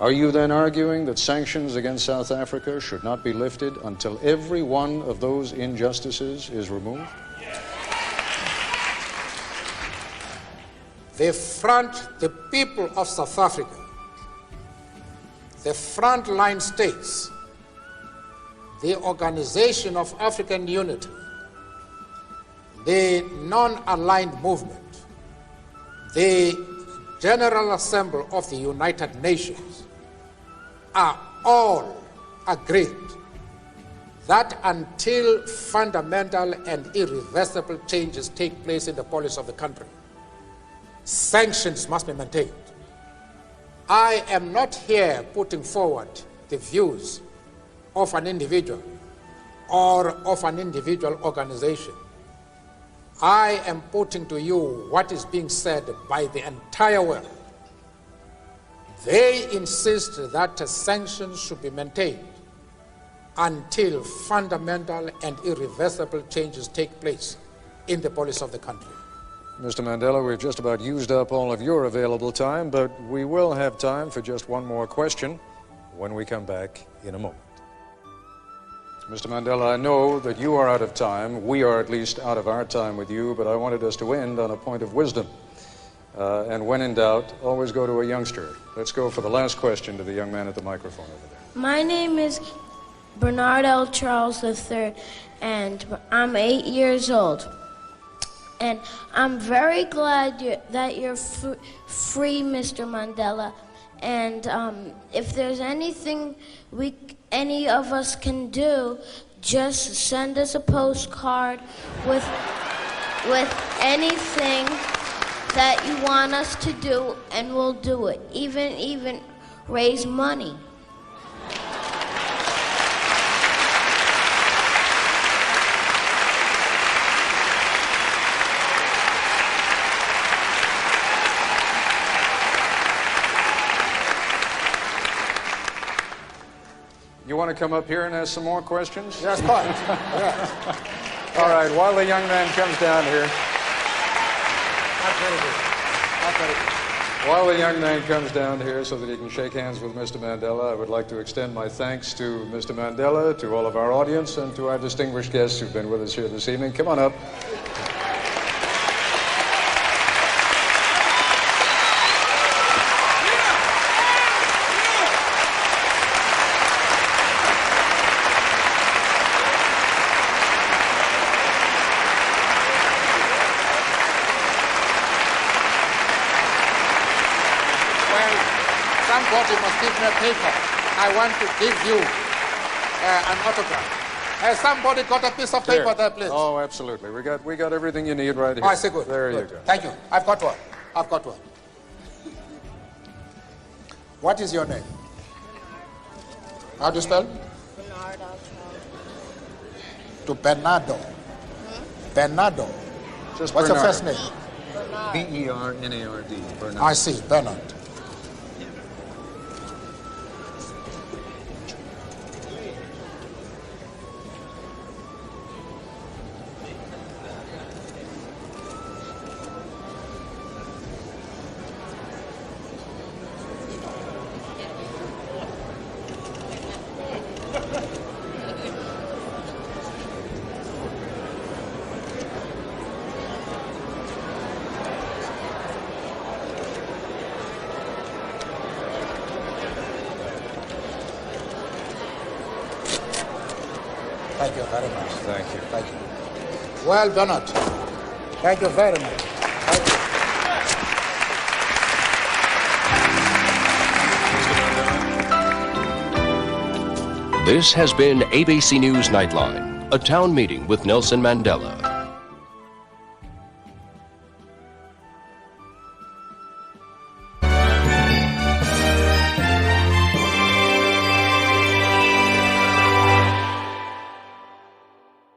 Are you then arguing that sanctions against South Africa should not be lifted until every one of those injustices is removed? The people of South Africa, the frontline states, the Organization of African Unity, the non-aligned movement, the General Assembly of the United Nations are all agreed that until fundamental and irreversible changes take place in the policy of the country, sanctions must be maintained. I am not here putting forward the views of an individual or of an individual organization. I am putting to you what is being said by the entire world. They insist that sanctions should be maintained until fundamental and irreversible changes take place in the policy of the country. Mr. Mandela, we've just about used up all of your available time, but we will have time for just one more question when we come back in a moment. Mr. Mandela, I know that you are out of time. We are at least out of our time with you, but I wanted us to end on a point of wisdom. And when in doubt, always go to a youngster. Let's go for the last question to the young man at the microphone over there. My name is Bernard L. Charles III, and I'm 8 years old. And I'm very glad that you're free, Mr. Mandela. And if there's anything any of us can do, just send us a postcard with anything that you want us to do, and we'll do it. Even raise money. You want to come up here and ask some more questions? Yes, quite. Yes. All right, while the young man comes down here. That's very good. That's very good. While the young man comes down here so that he can shake hands with Mr. Mandela, I would like to extend my thanks to Mr. Mandela, to all of our audience, and to our distinguished guests who've been with us here this evening. Come on up. Somebody must give me a paper. I want to give you an autograph. Has somebody got a piece of paper there, please? Oh, absolutely. We got everything you need right here. I see, good. There good. you go. Thank you. I've got one. I've got one. What is your name? How do you spell? Bernardo. To Bernardo. Bernardo. Just What's Bernardo. your first name? B-E-R-N-A-R-D. Bernardo. I see, Bernard. Thank you very much. Thank you. Thank you. Well, Bernard, thank you very much. Thank you. This has been ABC News Nightline, a town meeting with Nelson Mandela.